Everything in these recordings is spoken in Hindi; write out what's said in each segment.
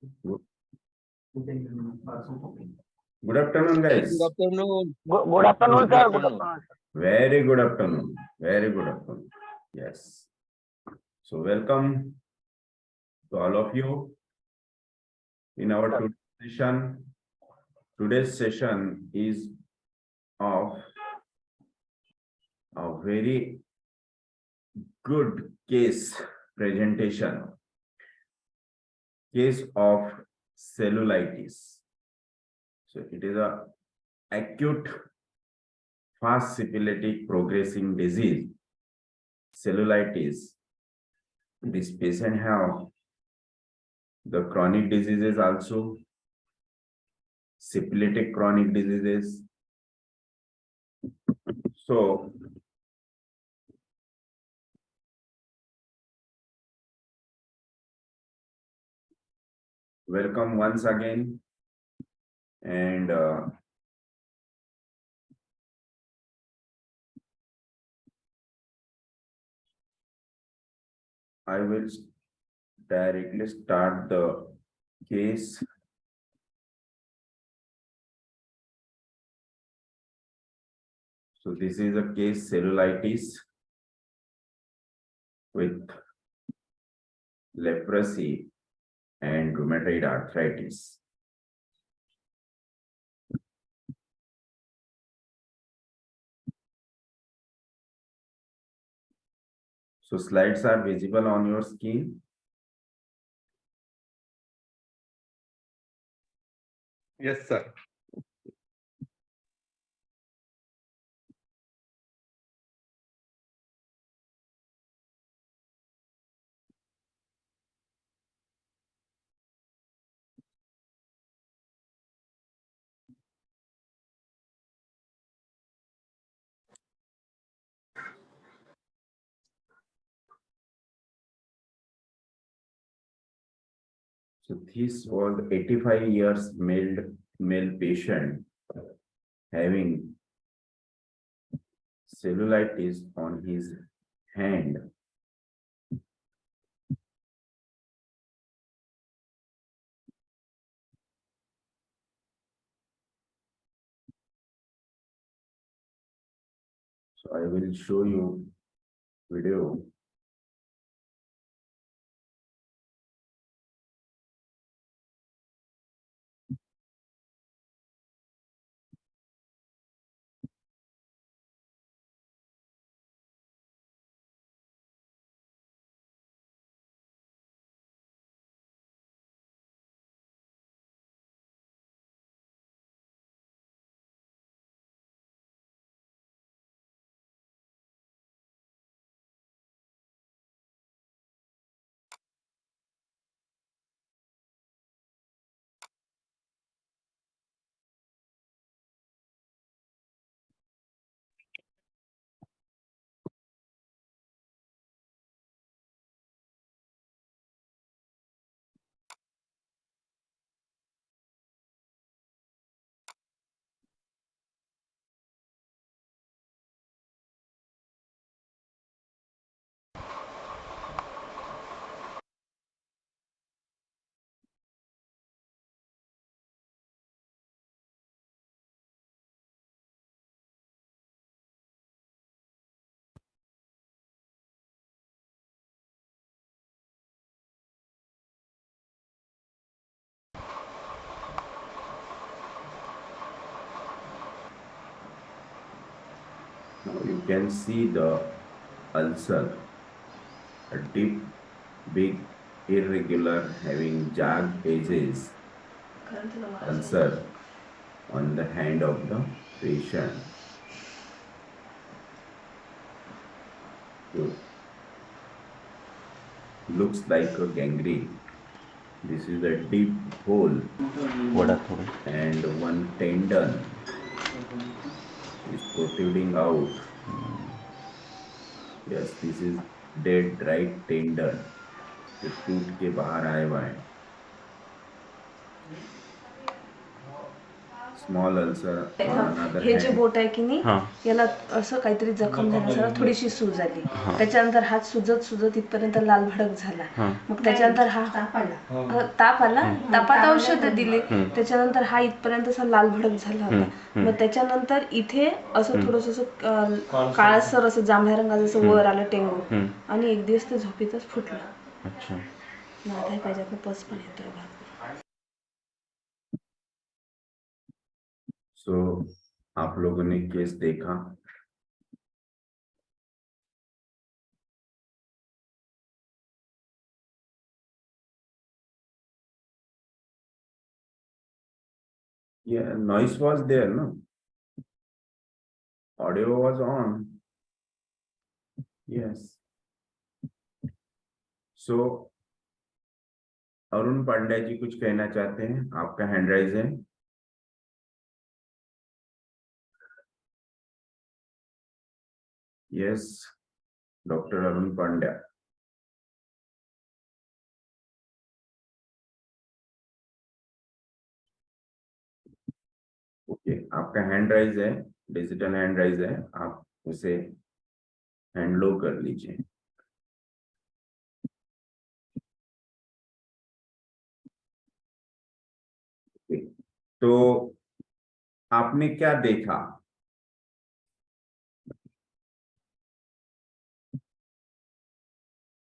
Good afternoon, guys. Good afternoon. Good afternoon, sir. Good afternoon. Very good afternoon. Very good afternoon. Yes. So welcome to all of you in our today's session. Today's session is of a very good case presentation. Case of cellulitis. So it is a acute fast syphilitic progressing disease, cellulitis. This patient have the chronic diseases also, syphilitic chronic diseases. So welcome once again, and I will directly start the case. So this is a case cellulitis with leprosy and rheumatoid arthritis. So slides are visible on your screen. Yes, sir. So this was 85 years male patient having cellulitis on his hand. So I will show you video. Now you can see the ulcer, a deep, big, irregular, having jagged edges ulcer on the hand of the patient. So, looks like a gangrene. This is a deep hole and one tendon is protruding out. Yes, this is dead right tendon. जो टूट के बाहर आए हुआ है. small ulcer on another हे जे hand. बोट आहे की नाही हां याला असं काहीतरी जखम झाल्यासारखं थोडीशी सूज आली हां. त्याच्यानंतर हात सुजत इथपर्यंत लाल भडक झाला हां मग त्याच्यानंतर हा ताप आला तापात औषध दिले त्याच्यानंतर हा इथपर्यंत असा लाल भडक झाला होता मग त्याच्यानंतर इथे असं थोडस काळसर असं जांभळ्या रंगाचं असं वर आलं टेंगू आणि एक दिवस ते झोपेतच फुटलं अच्छा नाथाय पाहिजेत पस पण येतोय भरपूर So आप लोगों ने केस देखा. Yeah, noise was there, no? Audio was on. Yes. So Arun Pandya जी कुछ कहना चाहते हैं. आपका हैंड राइज है. Yes, doctor Arun Pandya. Okay, आपका हैंड राइज है, डिजिटल हैंड राइज है, आप उसे हैंड लो कर लीजिए. तो आपने क्या देखा?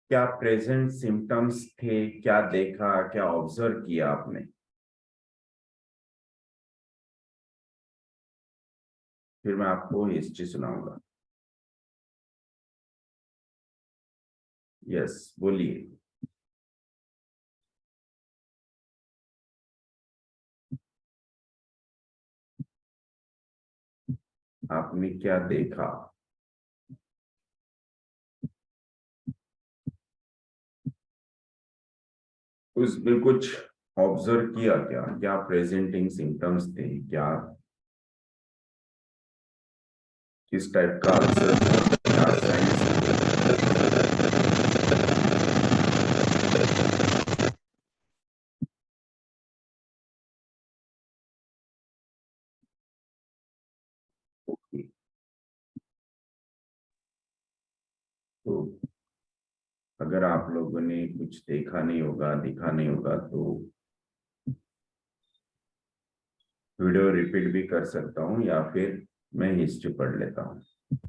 क्या प्रेजेंट सिम्टम्स थे? क्या देखा? क्या ऑब्जर्व किया आपने? फिर मैं आपको हिस्ट्री सुनाऊंगा. यस, बोलिए. आपने क्या देखा? उसमें कुछ ऑब्जर्व किया क्या? क्या प्रेजेंटिंग सिम्टम्स थे? क्या किस टाइप का अल्सर था? क्या साइंस? तो अगर आप लोगों ने कुछ देखा नहीं होगा, दिखा नहीं होगा, तो वीडियो रिपीट भी कर सकता हूँ या फिर मैं हिस्ट्री पढ़ लेता हूँ.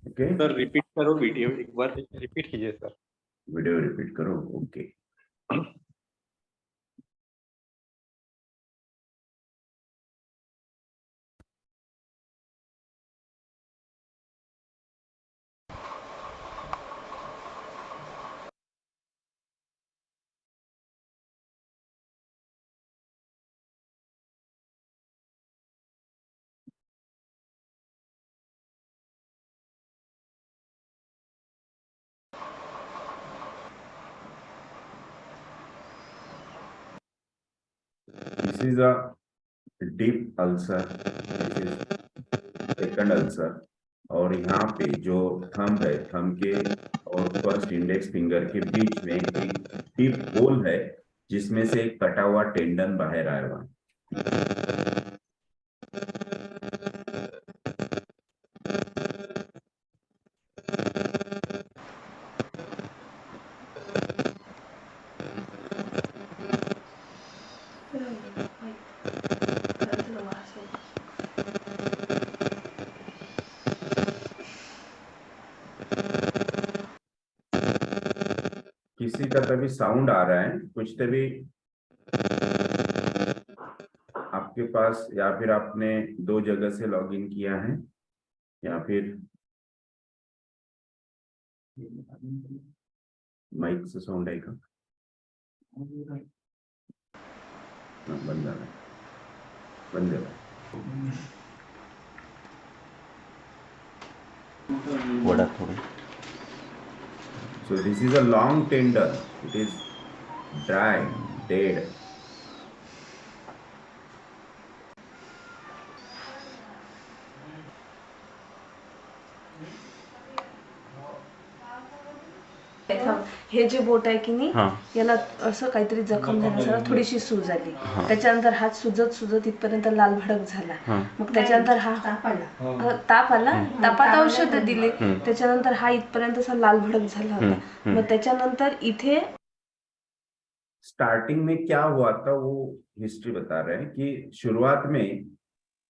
ओके, सर रिपीट करो वीडियो एक बार रिपीट कीजिए सर. वीडियो रिपीट करो. Okay. This is a deep ulcer. This is second ulcer. और यहाँ पे जो थंब है, थंब के और फर्स्ट इंडेक्स फिंगर के बीच में एक डीप होल है जिसमें से एक कटा हुआ टेंडन बाहर आया हुआ. किसी का तभी साउंड आ रहा है, कुछ तभी आपके पास, या फिर आपने दो जगह से लॉगिन किया है, या फिर माइक से साउंड आएगा. बंद है, बंद है. वड़ा थोड़ी. So this is a long tendon. It is dry, dead. हे जे बोट आहे की नाही हा याला असं काहीतरी जखम झाल्यासारखं थोडीशी सूज आली. त्याच्यानंतर हात सुजत इथपर्यंत लाल भडक झाला. मग त्याच्यानंतर हा ताप आला. तापात औषध दिले. त्याच्यानंतर हा इथपर्यंत असा लाल भडक झाला होता. मग त्याच्यानंतर इथे स्टार्टिंग में क्या हुआ था वो हिस्ट्री बता रहे हैं कि शुरुआत में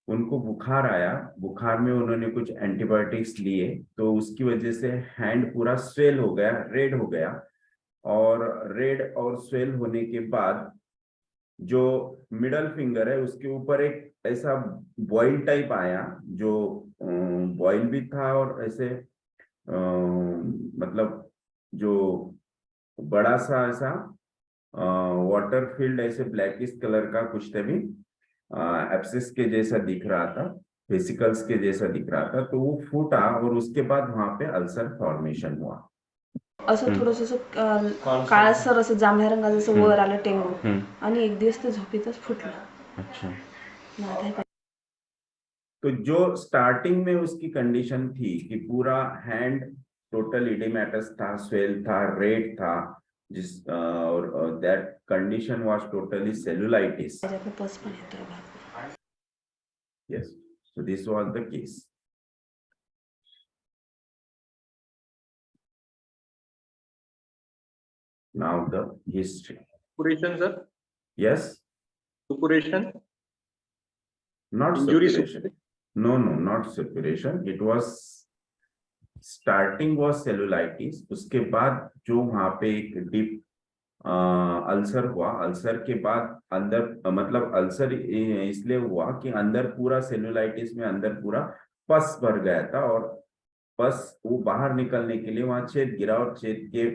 उनको बुखार आया, बुखार में उन्होंने कुछ एंटीबायोटिक्स लिए तो उसकी वजह से हैंड पूरा स्वेल हो गया, रेड हो गया, और रेड और स्वेल होने के बाद जो मिडल फिंगर है उसके ऊपर एक ऐसा बॉइल टाइप आया, जो बॉइल भी था और ऐसे मतलब जो बड़ा सा ऐसा वाटर फील्ड ऐसे ब्लैकिश कलर का कुछ तभी एप्सिस के जैसा दिख रहा था, वेसिकल्स के जैसा दिख रहा था, तो वो फूटा और उसके बाद वहां पे अल्सर फॉर्मेशन हुआ. असं थोडंसं काळसर असं जांभळ्या रंगाचं असं वर आलं टेंगू आणि एक दिवस ते झोपेतच फुटलं. अच्छा. तो जो स्टार्टिंग में उसकी कंडीशन थी कि पूरा हैंड टोटल इडेमेटस था, स्वेल था, रेड था, जिस और that condition was totally cellulitis. पस पण येतोय भाग. Yes, so this was the case. Now the history. Suppuration, sir. Yes. Suppuration. Not Injury suppuration. No, not suppuration. It was starting was cellulitis. उसके बाद जो वहां पे एक डीप अल्सर हुआ, अल्सर के बाद अंदर मतलब अल्सर इसलिए हुआ कि अंदर पूरा सेलुलाइटिस में अंदर पूरा पस भर गया था, और पस वो बाहर निकलने के लिए वहां छेद गिरा और छेद के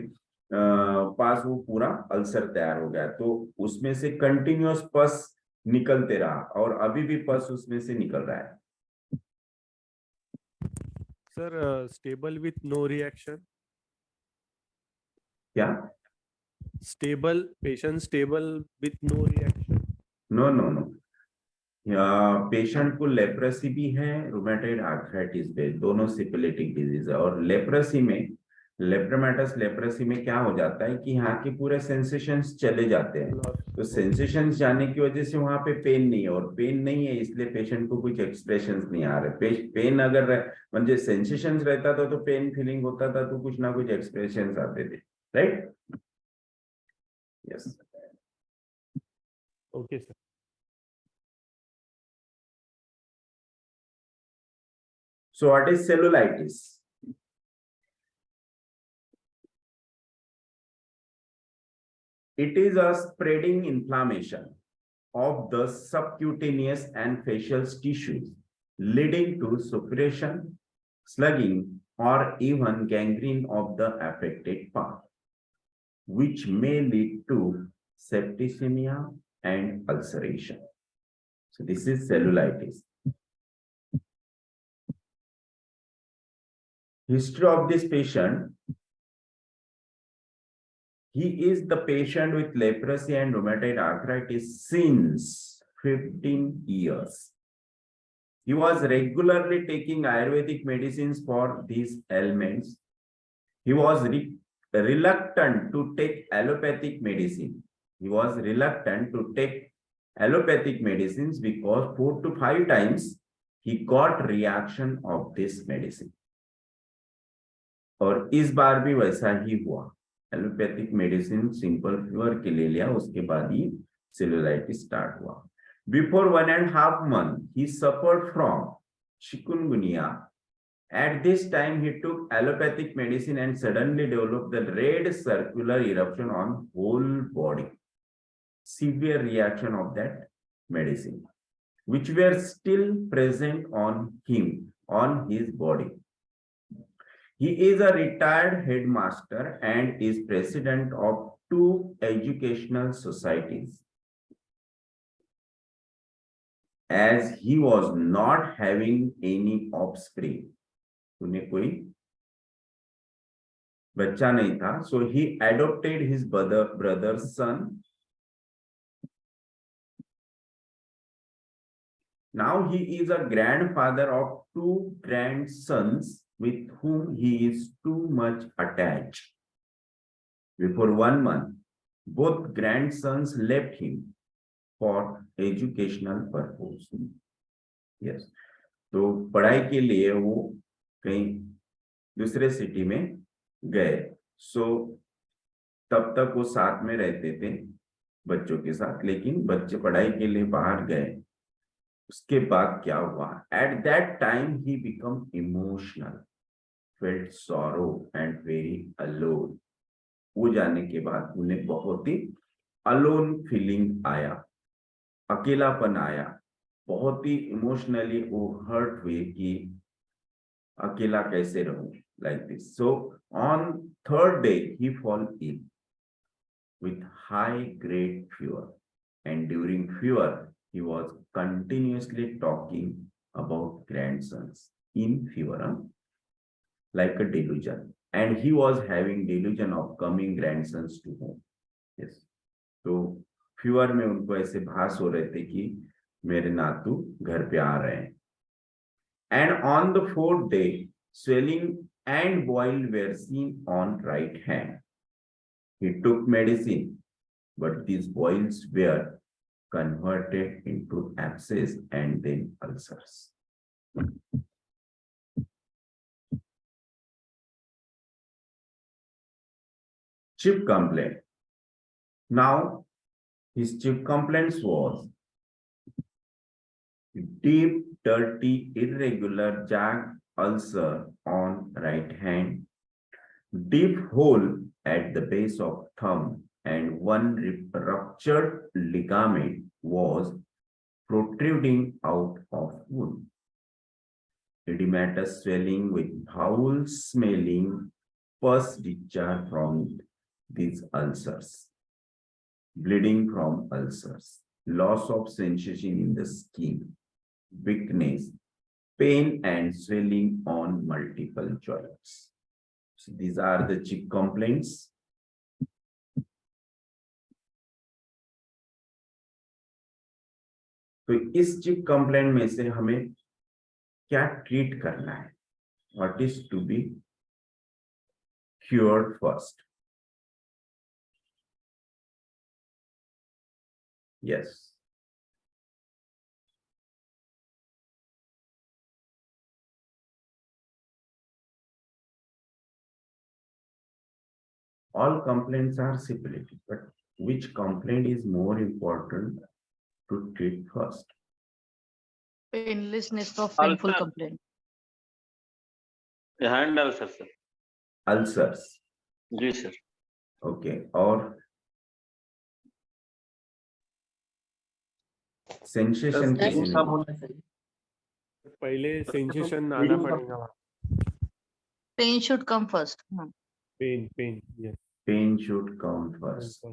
पास वो पूरा अल्सर तैयार हो गया, तो उसमें से कंटिन्यूअस पस निकलते रहा और अभी भी पस उसमें से निकल रहा है. Sir stable with no reaction. क्या? Stable patient stable with no reaction. No. Patient को लेप्रेसी भी है, रूमेटॉइड आर्थराइटिस भी, दोनों सिफिलिटिक डिजीज है. और लेप्रेसी में लेप्रोमेटस लेप्रेसी में क्या हो जाता है कि यहाँ के पूरे सेंसेशंस चले जाते हैं, तो सेंसेशंस जाने की वजह से वहां पे पेन नहीं है, और पेन नहीं है इसलिए पेशेंट को कुछ एक्सप्रेशंस नहीं आ रहे. पेन अगर म्हणजे सेंसेशंस रहता था तो पेन फीलिंग होता था तो कुछ ना कुछ एक्सप्रेशंस आते थे, right? Yes. Okay sir. So what is cellulitis? It is a spreading inflammation of the subcutaneous and facial tissues, leading to suppuration, slugging, or even gangrene of the affected part, which may lead to septicemia and ulceration. So this is cellulitis. History of this patient. He is the patient with leprosy and rheumatoid arthritis since 15 years. He was regularly taking Ayurvedic medicines for these ailments. He was reluctant to take allopathic medicine. He was reluctant to take allopathic medicines because 4 to 5 times he got reaction of this medicine. और इस बार भी वैसा ही हुआ. एलोपैथिक मेडिसिन सिंपल फीवर के ले लिया, उसके बाद ही सेलुलाइटिस स्टार्ट हुआ. Before 1.5 months he suffered from chikungunya. At this time he took allopathic medicine and suddenly developed the red circular eruption on whole body. Severe reaction of that medicine, which were still present on him, on his body. He is a retired headmaster and is president of 2 educational societies. As he was not having any offspring, उन्हें कोई बच्चा नहीं था, so he adopted his brother's son. Now he is a grandfather of 2 grandsons with whom he is too much attached. Before 1 month, both grandsons left him for educational purpose. Yes. तो पढ़ाई के लिए वो कहीं दूसरे सिटी में गए. सो तब तक वो साथ में रहते थे बच्चों के साथ, लेकिन बच्चे पढ़ाई के लिए बाहर गए. उसके बाद क्या हुआ? At that time he become emotional, felt sorrow and very alone. वो जाने के बाद उन्हें बहुत ही अलोन फीलिंग आया, अकेलापन आया, बहुत ही इमोशनली वो हर्ट हुए कि अकेला कैसे रहूं, like this. So on third day he fall in with high grade fever, and during fever he was continuously talking about grandsons in fever, like a delusion, and he was having delusion of coming grandsons to home. Yes. तो फीवर में उनको ऐसे भास हो रहे थे कि मेरे नातू घर पे आ रहे हैं. And on the fourth day, swelling and boil were seen on right hand. He took medicine, but these boils were converted into abscess and then ulcers. Chief complaint. Now, his chief complaints was deep, dirty, irregular jagged ulcer on right hand, deep hole at the base of thumb, and one ruptured ligament was protruding out of wound. Edematous swelling with foul smelling pus discharge from these ulcers, bleeding from ulcers, loss of sensation in the skin, weakness, pain and swelling on multiple joints. So these are the chief complaints. तो इस चिप कंप्लेंट में से हमें क्या ट्रीट करना है? What is to be cured first? Yes. All complaints are syphilitic, but which complaint is more important to treat first? Painlessness of painful Ulcer. complaint. Hand ulcer sir. Ulcers. जी सर. Okay. और सेंसेशन किसी ने? पहले सेंसेशन आना पड़ेगा. Pain should come first. Pain. Yes. Pain should come first.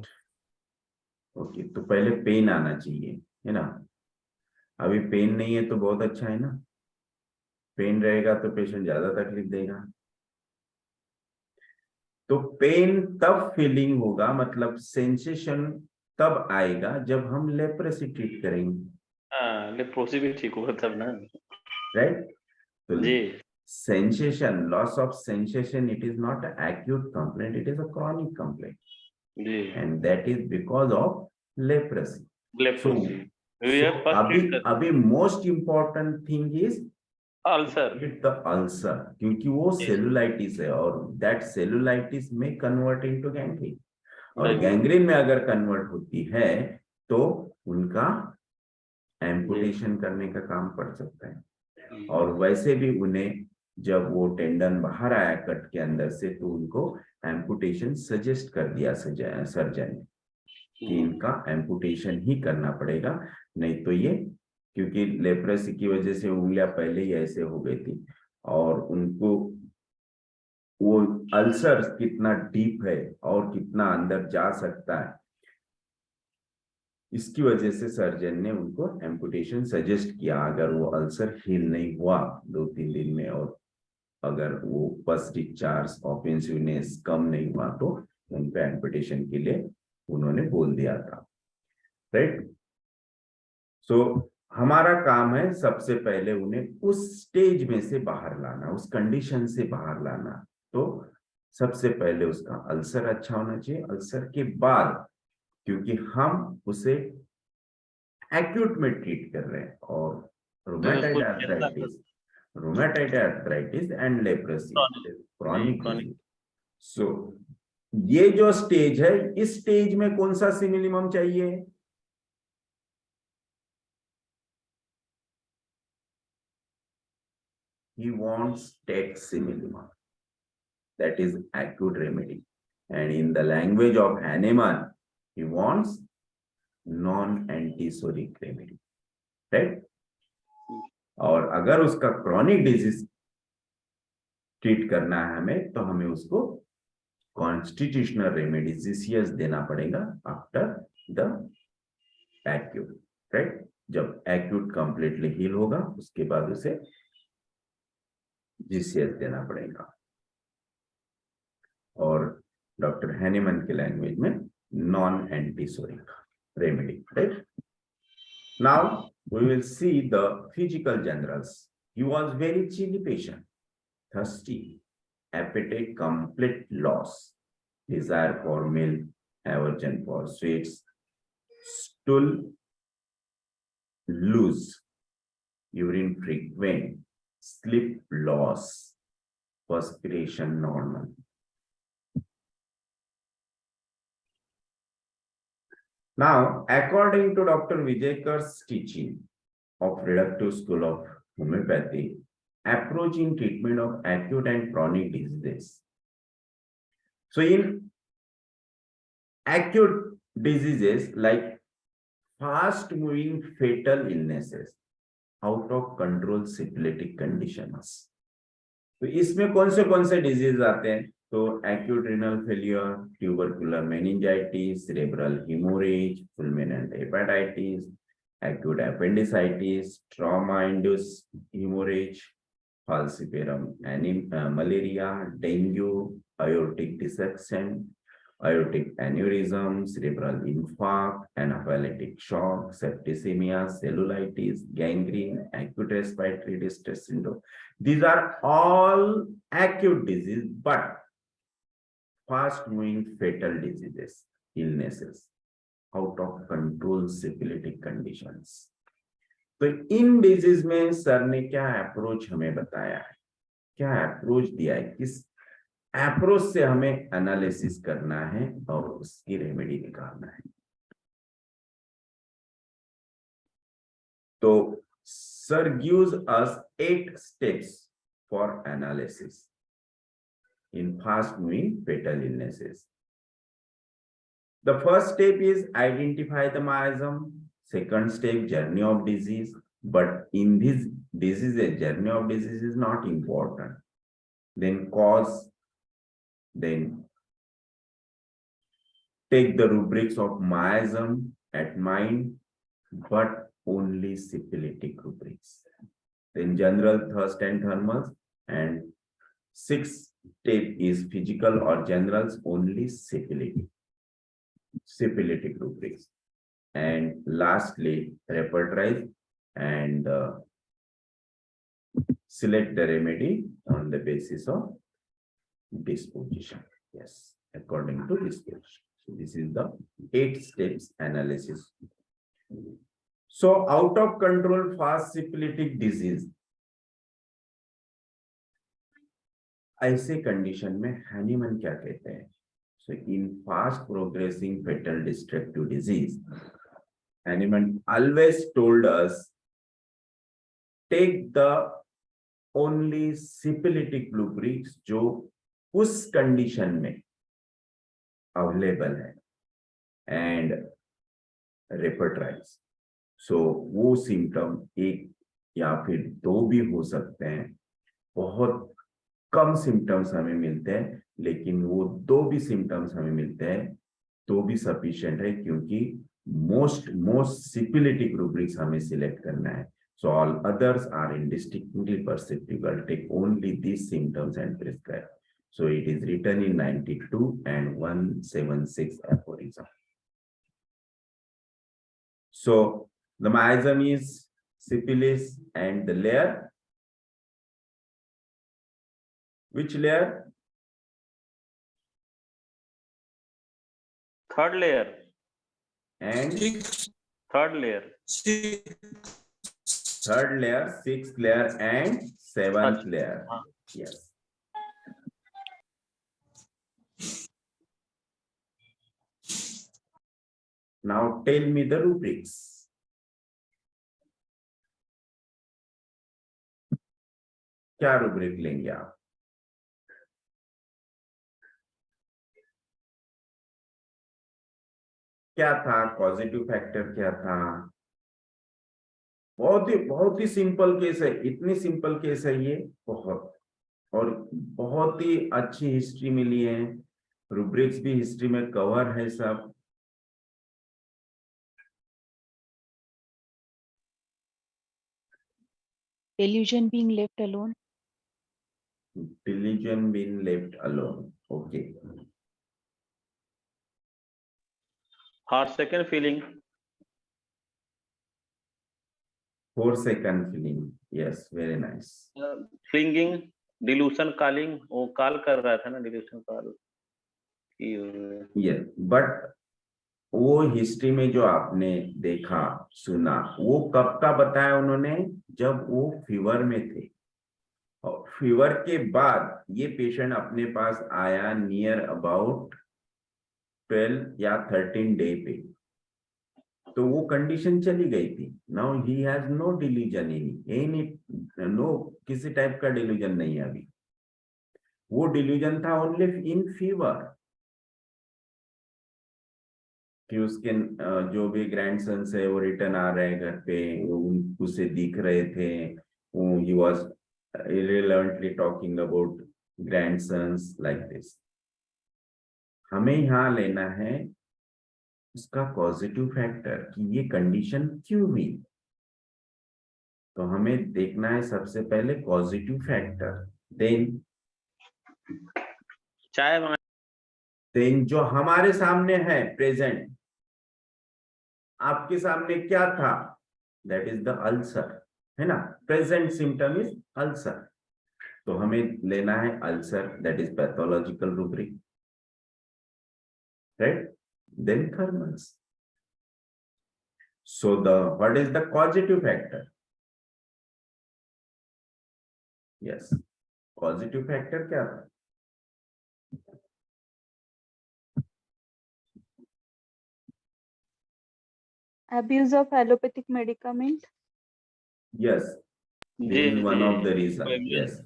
Okay, तो पहले पेन आना चाहिए, है ना? अभी पेन नहीं है तो बहुत अच्छा है ना. पेन रहेगा तो पेशेंट ज्यादा तकलीफ देगा. तो पेन तब फीलिंग होगा, मतलब सेंसेशन तब आएगा जब हम लेप्रेसी ट्रीट करेंगे. हाँ, लेप्रोसी भी ठीक होगा तब ना. राइट. तो जी. sensation, loss of sensation, it is not an acute complaint, it is a chronic complaint. जी. And that is because of leprosy. Leprosy. अभी most important thing is ulcer. the ulcer, क्योंकि वो सेलुलाइटिस है और that cellulitis में convert into gangrene. और गैंग्रीन में अगर कन्वर्ट होती है तो उनका एम्पुटेशन करने का काम पड़ सकता है. और वैसे भी उन्हें जब वो टेंडन बाहर आया कट के अंदर से तो उनको एम्पुटेशन सजेस्ट कर दिया सर्जन ने कि इनका एम्पुटेशन ही करना पड़ेगा, नहीं तो ये, क्योंकि लेप्रेसी की वजह से उंगलियां पहले ही ऐसे हो गई थी और उनको वो अल्सर कितना डीप है और कितना अंदर जा सकता है, इसकी वजह से सर्जन ने उनको एम्पुटेशन सजेस्ट किया अगर वो अल्सर हील नहीं हुआ 2-3 दिन में और अगर वो पस डिस्चार्ज ऑफेंसिवनेस कम नहीं हुआ तो उन पे एम्पुटेशन के लिए उन्होंने बोल दिया था. राइट. सो हमारा काम है सबसे पहले उन्हें उस स्टेज में से बाहर लाना, उस कंडीशन से बाहर लाना. तो सबसे पहले उसका अल्सर अच्छा होना चाहिए, अल्सर के बाद, क्योंकि हम उसे एक्यूट में ट्रीट कर रहे हैं, और उसको चेता rheumatoid arthritis and leprosy chronic chronic। Disease. So ये जो स्टेज है, इस स्टेज में कौन सा सिमिलिमम चाहिए? He wants dexamethasone, that is acute remedy, and in the language of Hahnemann, he wants non-antisoric remedy, right? और अगर उसका क्रॉनिक डिजीज ट्रीट करना है हमें, तो हमें उसको कॉन्स्टिट्यूशनल रेमेडी जीसीएस देना पड़ेगा आफ्टर द एक्यूट, राइट? जब एक्यूट कंप्लीटली हील होगा, उसके बाद उसे जीसीएस देना पड़ेगा, और डॉक्टर हैनीमैन के लैंग्वेज में non antipsoric remedy, right? Now we will see the physical generals. He was very chilly patient, thirsty, appetite complete loss, desire for milk, aversion for sweets, stool loose, urine frequent, sleep loss, perspiration normal. Now, according to Dr. Vijaykar's teaching of Reductive School of Homeopathy, approach in treatment of acute and chronic diseases. So, in acute diseases like fast-moving fatal illnesses, out of control syphilitic conditions. तो इसमें कौन से डिजीज आते हैं? तो acute renal failure, tubercular meningitis, cerebral haemorrhage, fulminant hepatitis, acute appendicitis, trauma induced haemorrhage, falciparum malaria, dengue, aortic dissection, aortic aneurysm, cerebral infarct, anaphylactic shock, septicemia, cellulitis, gangrene, acute respiratory distress syndrome. These are all acute disease, but fast-moving fatal diseases, illnesses, out of control syphilitic conditions. तो इन डिजीज में सर ने क्या अप्रोच हमें बताया है, क्या अप्रोच दिया है, किस अप्रोच से हमें एनालिसिस करना है और उसकी रेमेडी निकालना है? तो sir gives us 8 steps for analysis in fast moving fatal illnesses. The first step is identify the miasm. Second step, journey of disease. But in this disease, journey of disease is not important. Then cause, then take the rubrics of miasm at mind, but only syphilitic rubrics. Then general, thirst and thermals, and 6th step is physical or generals, only syphilitic rubrics. And lastly, repertorize and select the remedy on the basis of disposition. Yes, according to disposition. So this is the 8 steps analysis. So out of control fast syphilitic disease, ऐसे कंडीशन में हैनीमैन क्या कहते हैं? So in fast progressing fatal destructive disease, Hahnemann always told us, take the only syphilitic rubrics जो उस कंडीशन में अवेलेबल है, एंड रेपर्टराइज. सो वो सिम्टम एक या फिर 2 भी हो सकते हैं, बहुत कम सिम्टम्स हमें मिलते हैं, लेकिन वो 2 भी सिम्टम्स हमें मिलते हैं तो भी सफिशिएंट है, क्योंकि मोस्ट सिफिलिटिक रूब्रिक्स हमें सिलेक्ट करना है. So all others are indistinctly perceptible. Take only these symptoms and prescribe. So it is written in 92 and 176 aphorism. So the miasm is syphilis, and the layer, which layer? Third layer, and third layer, third layer, sixth layer, and seventh अच्छा, layer. हाँ। Yes. Now tell me the rubrics. क्या रूब्रिक लेंगे आप? क्या था पॉजिटिव फैक्टर, क्या था? बहुत ही सिंपल केस है, इतनी सिंपल केस है ये, बहुत, और बहुत ही अच्छी हिस्ट्री मिली है, रूब्रिक्स भी हिस्ट्री में कवर है सब। Delusion being left alone. Delusion being left alone. Okay. और second feeling, 4-second feeling. Yes, very nice. Flinging, delusion calling, वो कॉल कर रहा था ना, डिल्यूशन कॉल। Yes, but वो हिस्ट्री में जो आपने देखा सुना, वो कब का बताया उन्होंने? जब वो फीवर में थे, और फीवर के बाद ये पेशेंट अपने पास आया नियर अबाउट 12 या 13 डे पे, तो वो कंडीशन चली गई थी। Now he has no delusion, any no, किसी टाइप का डिल्यूजन नहीं है अभी। वो डिल्यूजन था ओनली इन फीवर, कि उसके जो भी ग्रैंडसन्स है वो रिटर्न आ रहे हैं घर पे, उसे दिख रहे थे, he was irrelevantly talking about grandsons like this. हमें यहाँ लेना है उसका पॉजिटिव फैक्टर कि ये कंडीशन क्यों हुई। तो हमें देखना है सबसे पहले पॉजिटिव फैक्टर, देन जो हमारे सामने है प्रेजेंट, आपके सामने क्या था, दैट इज द अल्सर, है ना, प्रेजेंट सिम्टम इज अल्सर। तो हमें लेना है ulcer, that is pathological rubric, right, then thermals. So what is the causative factor? Yes, causative factor क्या था? Abuse of allopathic medicament. Yes, this is one of the reason. Yes,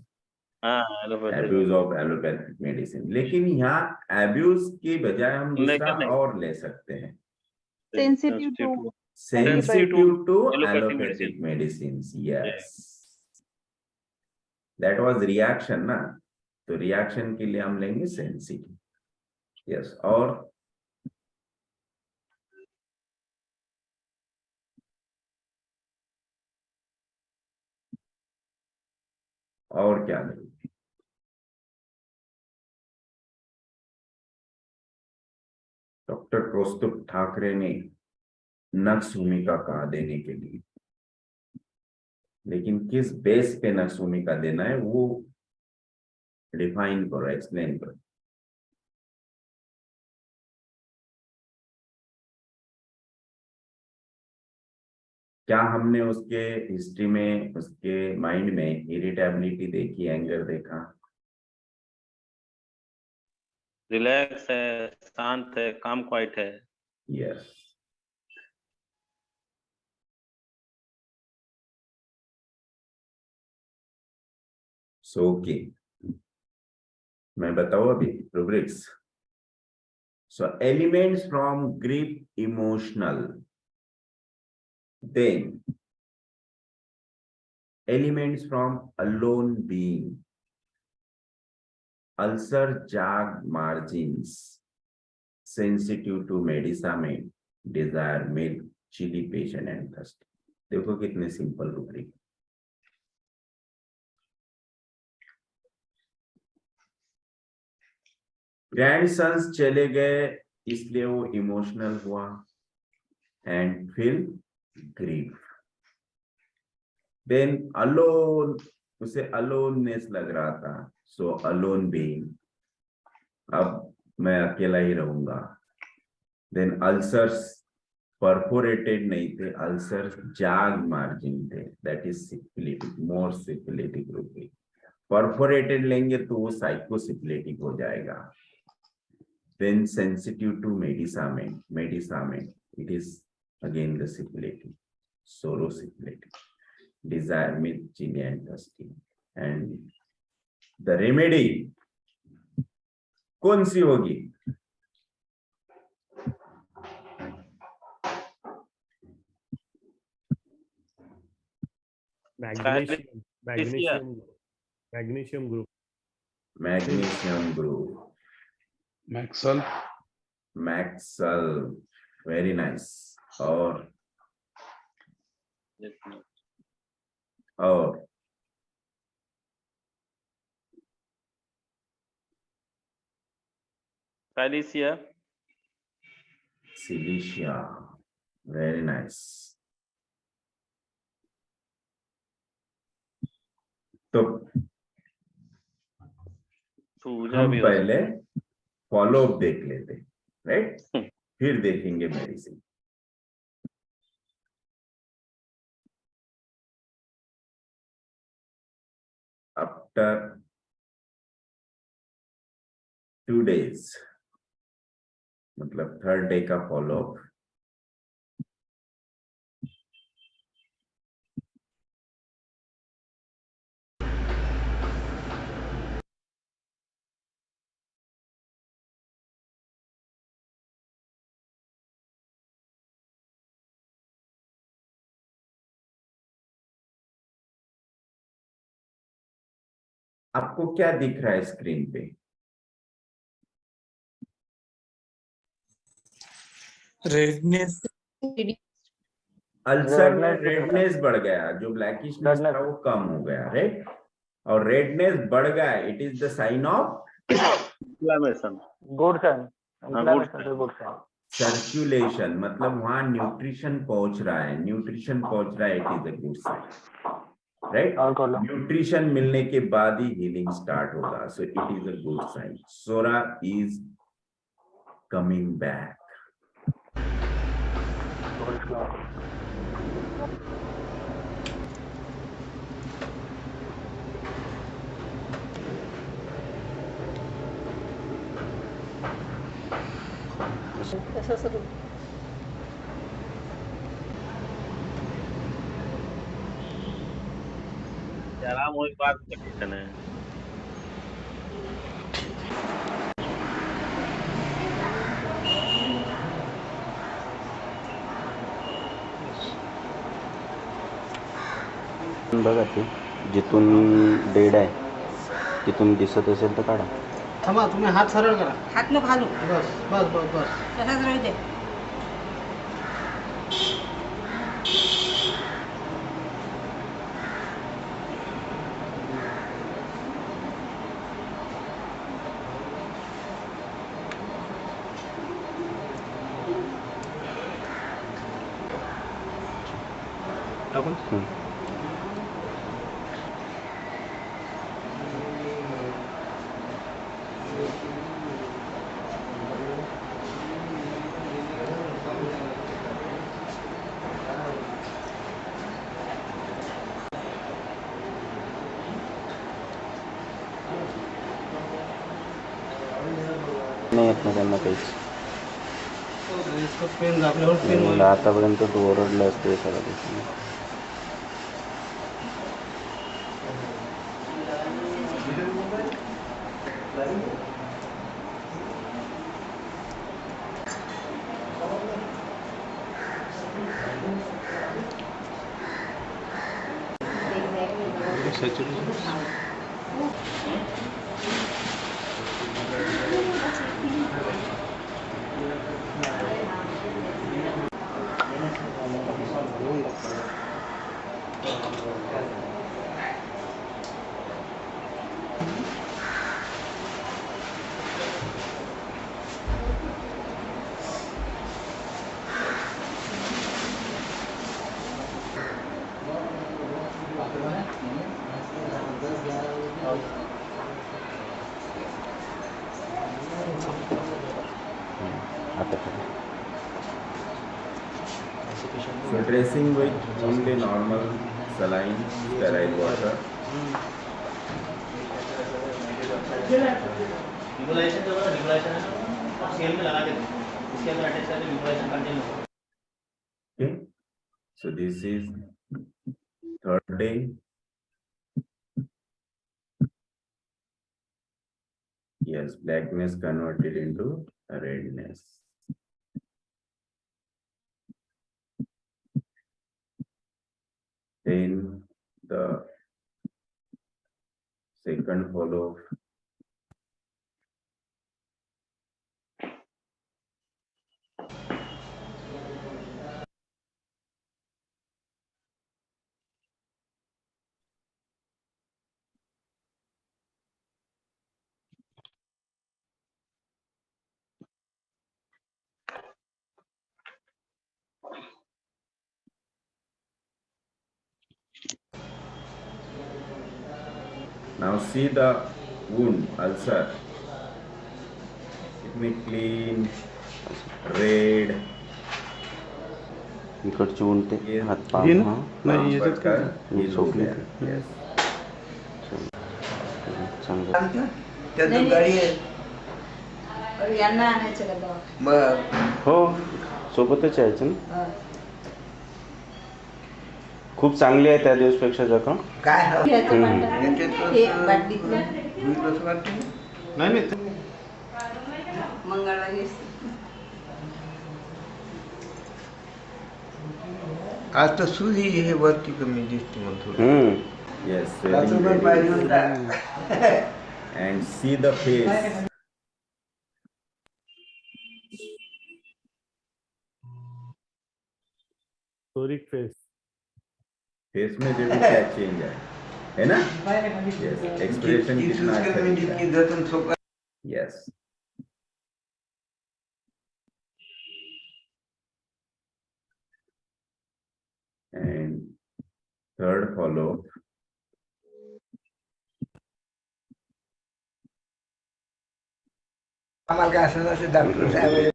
abuse of allopathic medicine. लेकिन यहाँ abuse के बजाय हम दूसरा और ले सकते हैं, sensitive to allopathic medicines. Yes, that was reaction ना, तो reaction के लिए हम लेंगे sensitive. Yes, और क्या लेंगे? डॉक्टर कौस्तुभ ठाकरे ने नक्स भूमिका कहा देने के लिए, लेकिन किस बेस पे नक्स भूमिका देना है वो डिफाइन करो, एक्सप्लेन करो। क्या हमने उसके हिस्ट्री में, उसके माइंड में इरिटेबिलिटी देखी, एंगर देखा? रिलैक्स है, शांत है, काम क्वाइट है। यस, सो ओके, मैं बताऊं अभी rubrics. So elements from grip emotional, then elements from alone being, ulcer jag margins, sensitive to medicament, desire milk, chilly patient and thirsty. देखो कितने सिंपल रूब्रिक। ग्रैंडसन्स चले गए इसलिए वो इमोशनल हुआ and feel grief. Then alone, उसे अलोननेस लग रहा था, so alone being, अब मैं अकेला ही रहूंगा, देन अल्सर्स परफोरेटेड नहीं थे, अल्सर्स जाग मार्जिन थे, that is syphilitic, more syphilitic रूपी। परफोरेटेड लेंगे तो वो साइकोसिफिलिटिक हो जाएगा। Then sensitive to medicament, medicament it is again the syphilitic, psorosyphilitic, desire with chili and dusty, and the remedy कौन सी होगी? Magnesium magnesium magnesium group magnesium group, Maxwell Maxwell, very nice. और Silesia, सिलिशिया, वेरी नाइस। तो सूजा हम भी हो पहले फॉलो अप देख लेते, राइट? फिर देखेंगे मेडिसिन। आफ्टर 2 days, मतलब 3rd डे का फॉलो अप। आपको क्या दिख रहा है स्क्रीन पे? रेडनेस अल्सर में रेडनेस बढ़ गया, जो ब्लैकिशनेस था वो कम हो गया, राइट? और रेडनेस बढ़ गया, it is the sign of inflammation. Good sign, good inflammation sign. Good sign. Circulation, मतलब वहां न्यूट्रिशन पहुंच रहा है, न्यूट्रिशन पहुंच रहा है, it is a good sign, right? और कर लो। न्यूट्रिशन मिलने के बाद ही हीलिंग स्टार्ट होगा, so it is a good sign. Psora is coming back. आराम हो बाद कंडीशन है। बघा ते जिथून डेड आहे तिथून दिसत असेल तर काढा। थांबा, तुम्ही हात सरळ करा, हात नको घालू, बस बस बस बस। तसाच राहू दे. टाकून नाही येत ना त्यांना काहीच। इसको पेन आपल्यावर पेन मला आतापर्यंत तो ओरडला असते सगळ्या गोष्टी। आता dressing with only normal saline sterile water. Okay, so this is third day. Yes, blackness converted into redness. Then the second follow. Now see the wound, ulcer. It may clean, red. इकडची उंटे ये हात पाय Green? हा नाही याच्यात काय हे heal हो सोकले गया. Yes. चांगलं यांना आणायचं का दवा? हो सोबतच यायचं ना. खूप चांगली आहे त्या दिवसपेक्षा जखम. घ्यायचं भांडं. हे बाटलीतलं नाही नाही मंगळवारी आज तर सुजी हे वरती कमी दिसते मला थोडं. Yes. swelling reduced. And see the face. Psoric face. Face में देखो क्या चेंज है ना? यस, एक्सप्रेशन कितना अच्छा दिख रहा है. यस. And third follow. आम्हाला काय असं असे डॉक्टर साहेब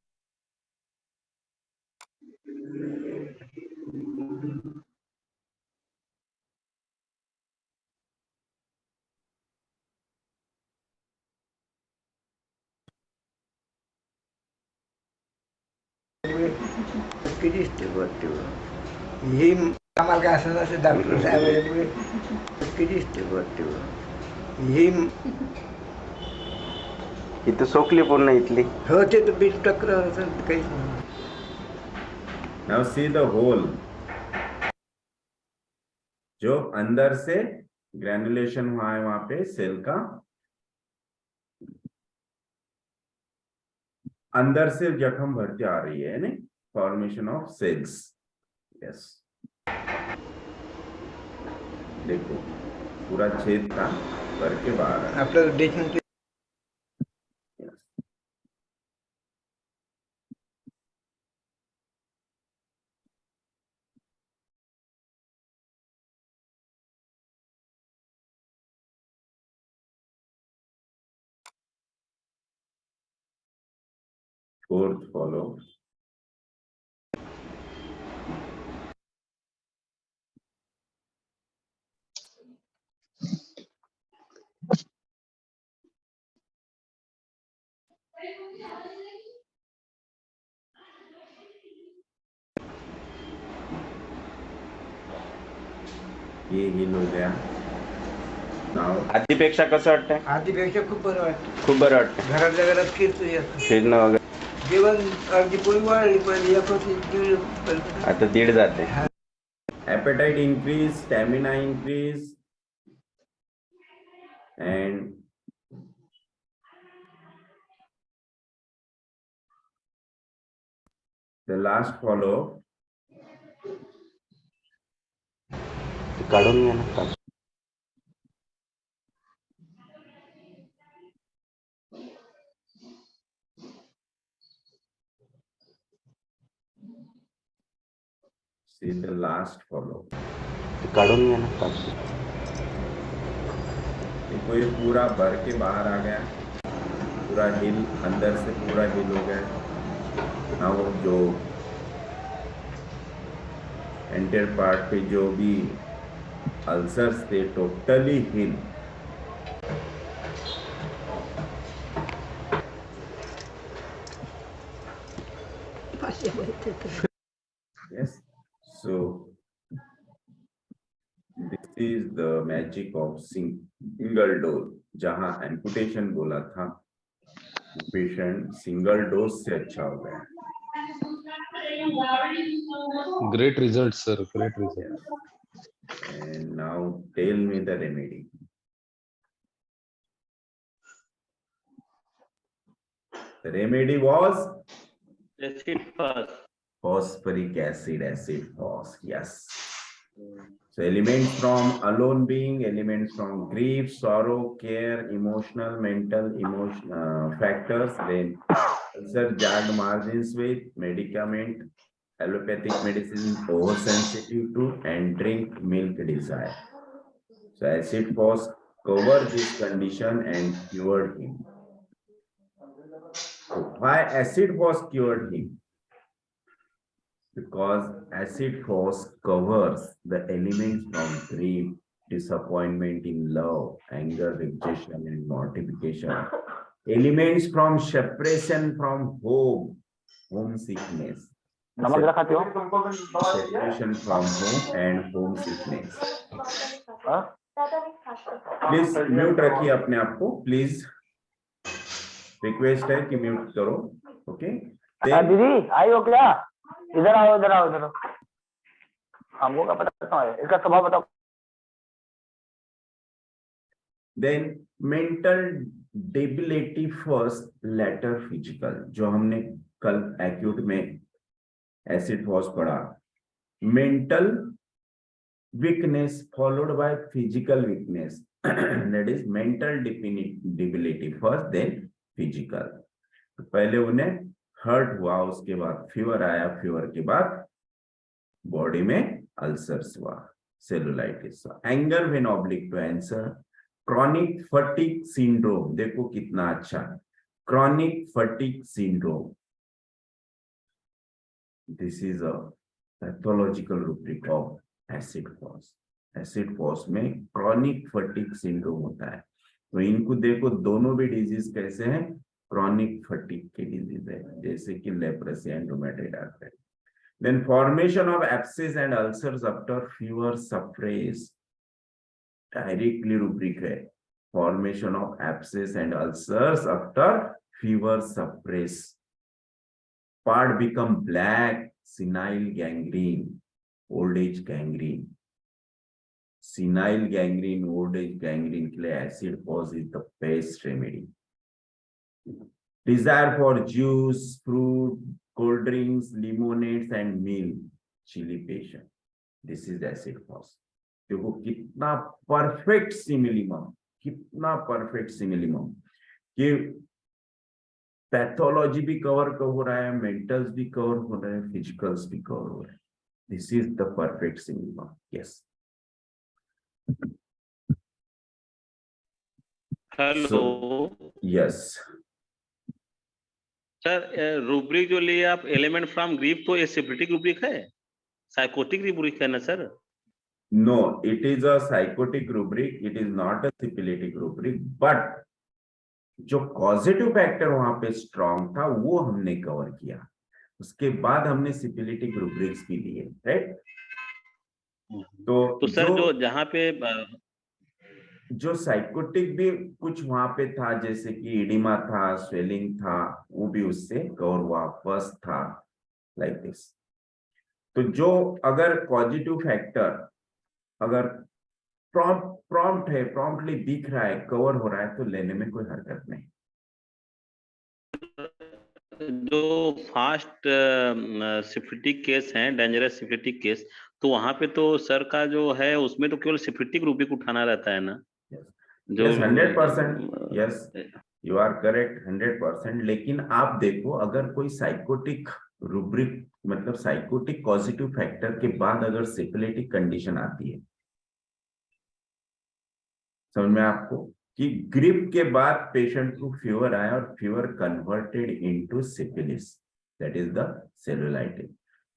दिसते वरती ही आम्हाला काय असं असे डॉक्टर साहेब दिसते वरती ही इथं सोकली पूर्ण इथली. हो ते तर बीज टक्कर काहीच नाही. Now see the hole. जो अंदर से ग्रेनुलेशन हुआ है वहां पे सेल का, अंदर से जख्म भरती आ रही है ना, फॉर्मेशन ऑफ सेल्स. यस, देखो पूरा छेद था भर के बाहर आ. आपल्याला देखील फोर्थ फॉलो. ये हील हो गया. नाउ आधीपेक्षा कसं वाटतंय? आधीपेक्षा खूप बरं वाटतं. खूप बरं वाटतं घरातल्या घरात फिरतो फिरणं वगैरे. जेवण अर्धी पोळी वाढली पण एक होती आता दीड जाते. appetite increase, stamina increase, and the last follow. काढून घ्या ना. See the last follow. काढून घ्या ना. देखो ये पूरा भर के बाहर आ गया, पूरा हिल अंदर से पूरा हिल हो गया. नाउ जो एंटीरियर पार्ट पे जो भी अल्सर्स थे totally heal. Yes, so this is the magic of single dose. जहां एम्पुटेशन बोला था, पेशेंट सिंगल डोज से अच्छा हो गया. Great results, sir. Great results. And now tell me the remedy. The remedy was acid first. phosphoric acid, acid phos. Yes. So elements from alone being, elements from grief, sorrow, care, emotional, mental, factors. Then ulcer jagged margins with medicament, allopathic medicine oversensitive to, and drink milk desire. So acid phos covered this condition and cured him. So why acid phos cured him? Because acid phos covers the elements from grief, disappointment in love, anger, rejection, and mortification. Elements from separation from home, homesickness. Separation from home and homesickness. Please mute रखिए अपने आप को. Please रिक्वेस्ट है कि म्यूट करो. ओके दीदी आई हो क्या? इधर आओ, इधर आओ, इधर आओ. हमको क्या पता है इसका स्वभाव बताओ. Then mental debility first, later physical. जो हमने कल एक्यूट में एसिड फॉस पढ़ा, mental weakness followed by physical weakness. That is mental debility first, then physical. तो पहले उन्हें हर्ट हुआ, उसके बाद फीवर आया, फीवर के बाद बॉडी में अल्सर्स हुआ, सेलुलाइटिस हुआ, anger when oblique to answer, chronic fatigue syndrome. देखो कितना अच्छा, chronic fatigue syndrome. This is a pathological rubric of acid phos. Acid phos में क्रॉनिक फटीग सिंड्रोम होता है. तो इनको देखो, दोनों भी डिजीज कैसे हैं, क्रॉनिक फटीग की डिजीज है, जैसे कि leprosy and rheumatoid arthritis. Then formation of abscess and ulcers after fever suppress. Directly rubric है, formation of abscess and ulcers after fever suppress. Part become black, senile gangrene, old age gangrene. Senile gangrene, old age gangrene के लिए acid phos is the best remedy. Desire for juice, fruit, cold drinks, lemonades and milk, chili patient. This is acid phos. देखो कितना परफेक्ट सिमिलिमम, कितना परफेक्ट सिमिलिमम कि पैथोलॉजी भी कवर हो रहा है, मेंटल्स भी कवर हो रहे हैं, फिजिकल्स भी कवर हो रहे हैं. This is the perfect simillimum. Yes. Hello. Yes sir, rubric जो लिए आप, एलिमेंट फ्रॉम ग्रीफ, तो ये सिम्प्लिटिक रूब्रिक है, साइकोटिक रूब्रिक है ना sir? No, it is a sycotic rubric, it is not a syphilitic rubric. But जो पॉजिटिव फैक्टर वहां पे स्ट्रॉन्ग था वो हमने कवर किया. उसके बाद हमने सिपिलिटिक रूब्रिक्स भी लिए, राइट? तो सर जो जहाँ पे जो साइकोटिक भी कुछ वहां पे था, जैसे कि इडिमा था, स्वेलिंग था, वो भी उससे कवर हुआ, पस था, लाइक दिस. तो जो अगर पॉजिटिव फैक्टर अगर प्रॉम्प्ट है, प्रॉम्प्टली दिख रहा है, कवर हो रहा है, तो लेने में कोई हरकत नहीं. जो फास्ट सिफिलिटिक केस है, डेंजरस सिफिलिटिक केस, तो वहां पे तो सर का जो है उसमें तो केवल सिफिलिटिक रूब्रिक उठाना रहता है ना? जो 100%, यस यू आर करेक्ट, 100%. लेकिन आप देखो, अगर कोई साइकोटिक रूब्रिक मतलब साइकोटिक पॉजिटिव फैक्टर के बाद अगर सिफिलिटिक कंडीशन आती है, समझ में आपको, कि ग्रिप के बाद पेशेंट को फीवर आया और fever converted into syphilis, that is the cellulitis.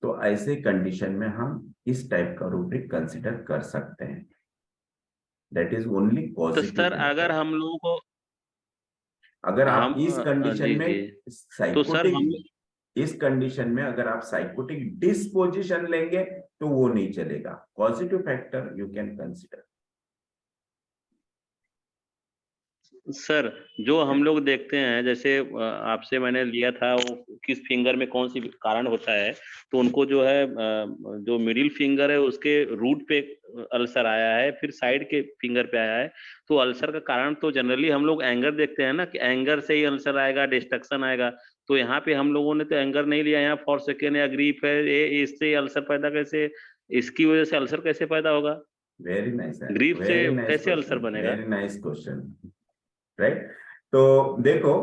तो ऐसे कंडीशन में हम इस टाइप का रूब्रिक कंसिडर कर सकते हैं। दैट इज ओनली तो पॉजिटिव। सर अगर हम लोगों को अगर आप हम इस कंडीशन जी में जी तो सर हम इस कंडीशन में अगर आप साइकोटिक डिस्पोजिशन लेंगे तो वो नहीं चलेगा। Positive factor you can consider. Sir जो हम लोग देखते हैं, जैसे आपसे मैंने लिया था वो किस फिंगर में कौन सी कारण होता है, तो उनको जो है जो मिडिल फिंगर है उसके रूट पे अल्सर आया है, फिर साइड के फिंगर पे आया है। तो अल्सर का कारण तो जनरली हम लोग एंगर देखते हैं ना, कि एंगर से ही अल्सर आएगा, डिस्ट्रक्शन आएगा। तो यहाँ पे हम लोगों ने तो एंगर नहीं लिया, यहाँ फॉरसेकन या ग्रीप है, ये इससे अल्सर पैदा कैसे, इसकी वजह से अल्सर कैसे पैदा होगा? वेरी नाइस, ग्रीप से वेरी नाइस कैसे अल्सर क्वेश्चन, बनेगा? Very nice question, right. तो देखो,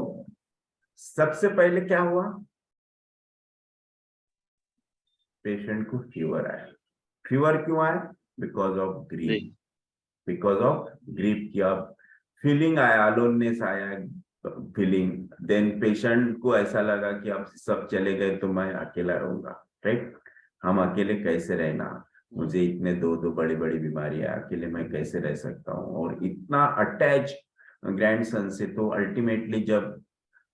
सबसे पहले क्या हुआ, पेशेंट को फीवर आया। फीवर क्यों आया? Because of grip, because of grip की अब फीलिंग आया, अलोननेस आया, फीलिंग। देन पेशेंट को ऐसा लगा कि अब सब चले गए तो मैं अकेला रहूंगा, राइट। हम अकेले कैसे रहना, मुझे इतने दो बड़ी बड़ी बीमारियां, अकेले मैं कैसे रह सकता हूँ, और इतना अटैच ग्रैंडसन से। तो अल्टीमेटली जब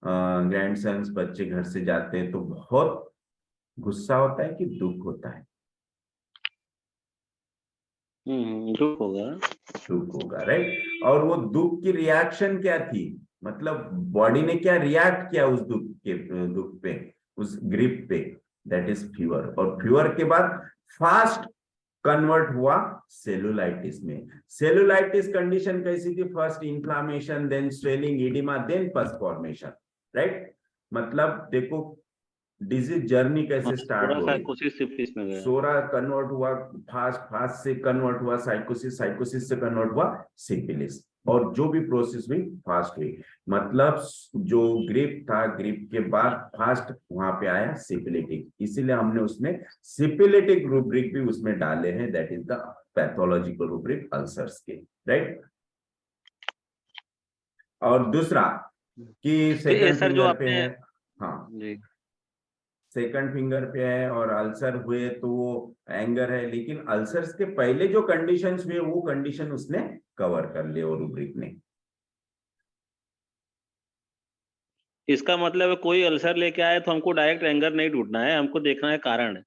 ग्रैंडसन्स बच्चे घर से जाते हैं तो बहुत गुस्सा होता है कि दुख होता है? दुख होगा, दुख होगा, राइट। और वो दुख की रिएक्शन क्या थी, मतलब बॉडी ने क्या रिएक्ट किया उस दुख पे, उस ग्रिप पे, दैट इज फीवर। और फीवर के बाद फास्ट कन्वर्ट हुआ सेलुलाइटिस में। सेलुलाइटिस कंडीशन कैसी थी? First inflammation, then swelling, edema, then pus formation, right. मतलब देखो डिजीज जर्नी कैसे स्टार्ट हो गई। सोरा कन्वर्ट हुआ, फास्ट से कन्वर्ट हुआ साइकोसिस, साइकोसिस से कन्वर्ट हुआ सिफिलिस, और जो भी प्रोसेस हुई फास्ट हुई। मतलब जो ग्रिप था, ग्रिप के बाद फास्ट वहां पे आया सिफिलिटिक, इसीलिए हमने उसमें सिफिलिटिक रूब्रिक भी उसमें डाले हैं, that is the pathological rubric ulcers के, राइट। और दूसरा कि सेकंड फिंगर पे है, हाँ सेकंड फिंगर पे है और अल्सर हुए तो वो एंगर है, लेकिन अल्सर्स के पहले जो कंडीशंस हुए वो कंडीशन उसने कवर कर लिए और रूब्रिक ने। इसका मतलब है कोई अल्सर लेके आए तो हमको डायरेक्ट एंगर नहीं ढूंढना है, हमको देखना है कारण,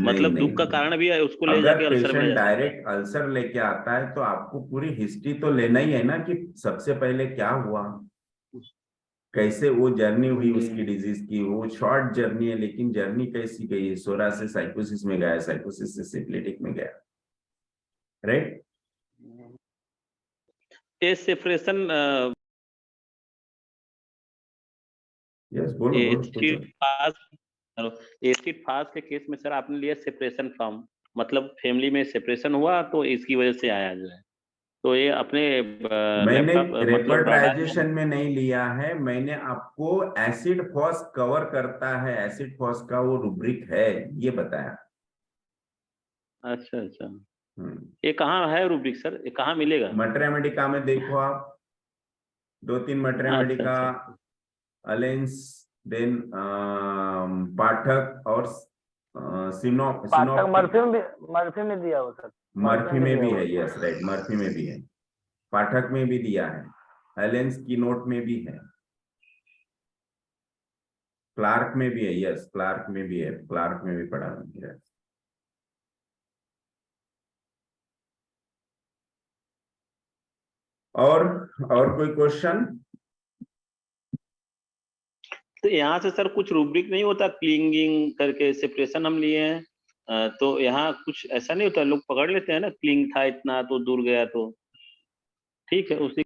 मतलब दुख का कारण भी है उसको ले जाके अल्सर में पेशेंट डायरेक्ट अल्सर लेके आता है तो आपको पूरी हिस्ट्री तो लेना ही है ना, कि सबसे पहले क्या हुआ, कैसे वो जर्नी हुई उसकी डिजीज की। वो शॉर्ट जर्नी है, लेकिन जर्नी कैसी गई, सोरा से साइकोसिस में गया, साइकोसिस से सिफिलिटिक में गया, राइट। ये सेपरेशन एसिड फास्ट के केस में सर आपने लिया सेपरेशन फ्रॉम, मतलब फैमिली में सेपरेशन हुआ तो इसकी वजह से आया जो है। तो ये अपने मैंने रेपर्टाइजेशन में नहीं लिया है, मैंने आपको एसिड फॉस कवर करता है, एसिड फॉस का वो रूब्रिक है ये बताया। अच्छा अच्छा, ये कहाँ है रूब्रिक सर, ये कहाँ मिलेगा? मटरा मेडिका में देखो आप, 2-3 मटरा मेडिका, अलेंस, देन पाठक और मर्फी में दिया हो सर, मर्फी में भी है, यस राइट, मर्फी में भी है, पाठक में भी दिया है, एलेंस की नोट में भी है, क्लार्क में भी है, यस क्लार्क में भी है, क्लार्क में भी पढ़ा है। और कोई क्वेश्चन? तो यहाँ से सर कुछ रूब्रिक नहीं होता, क्लिंगिंग करके सेपरेशन हम लिए हैं, तो यहाँ कुछ ऐसा नहीं होता, लोग पकड़ लेते हैं ना, क्लिंग था इतना तो दूर गया तो ठीक है उसी।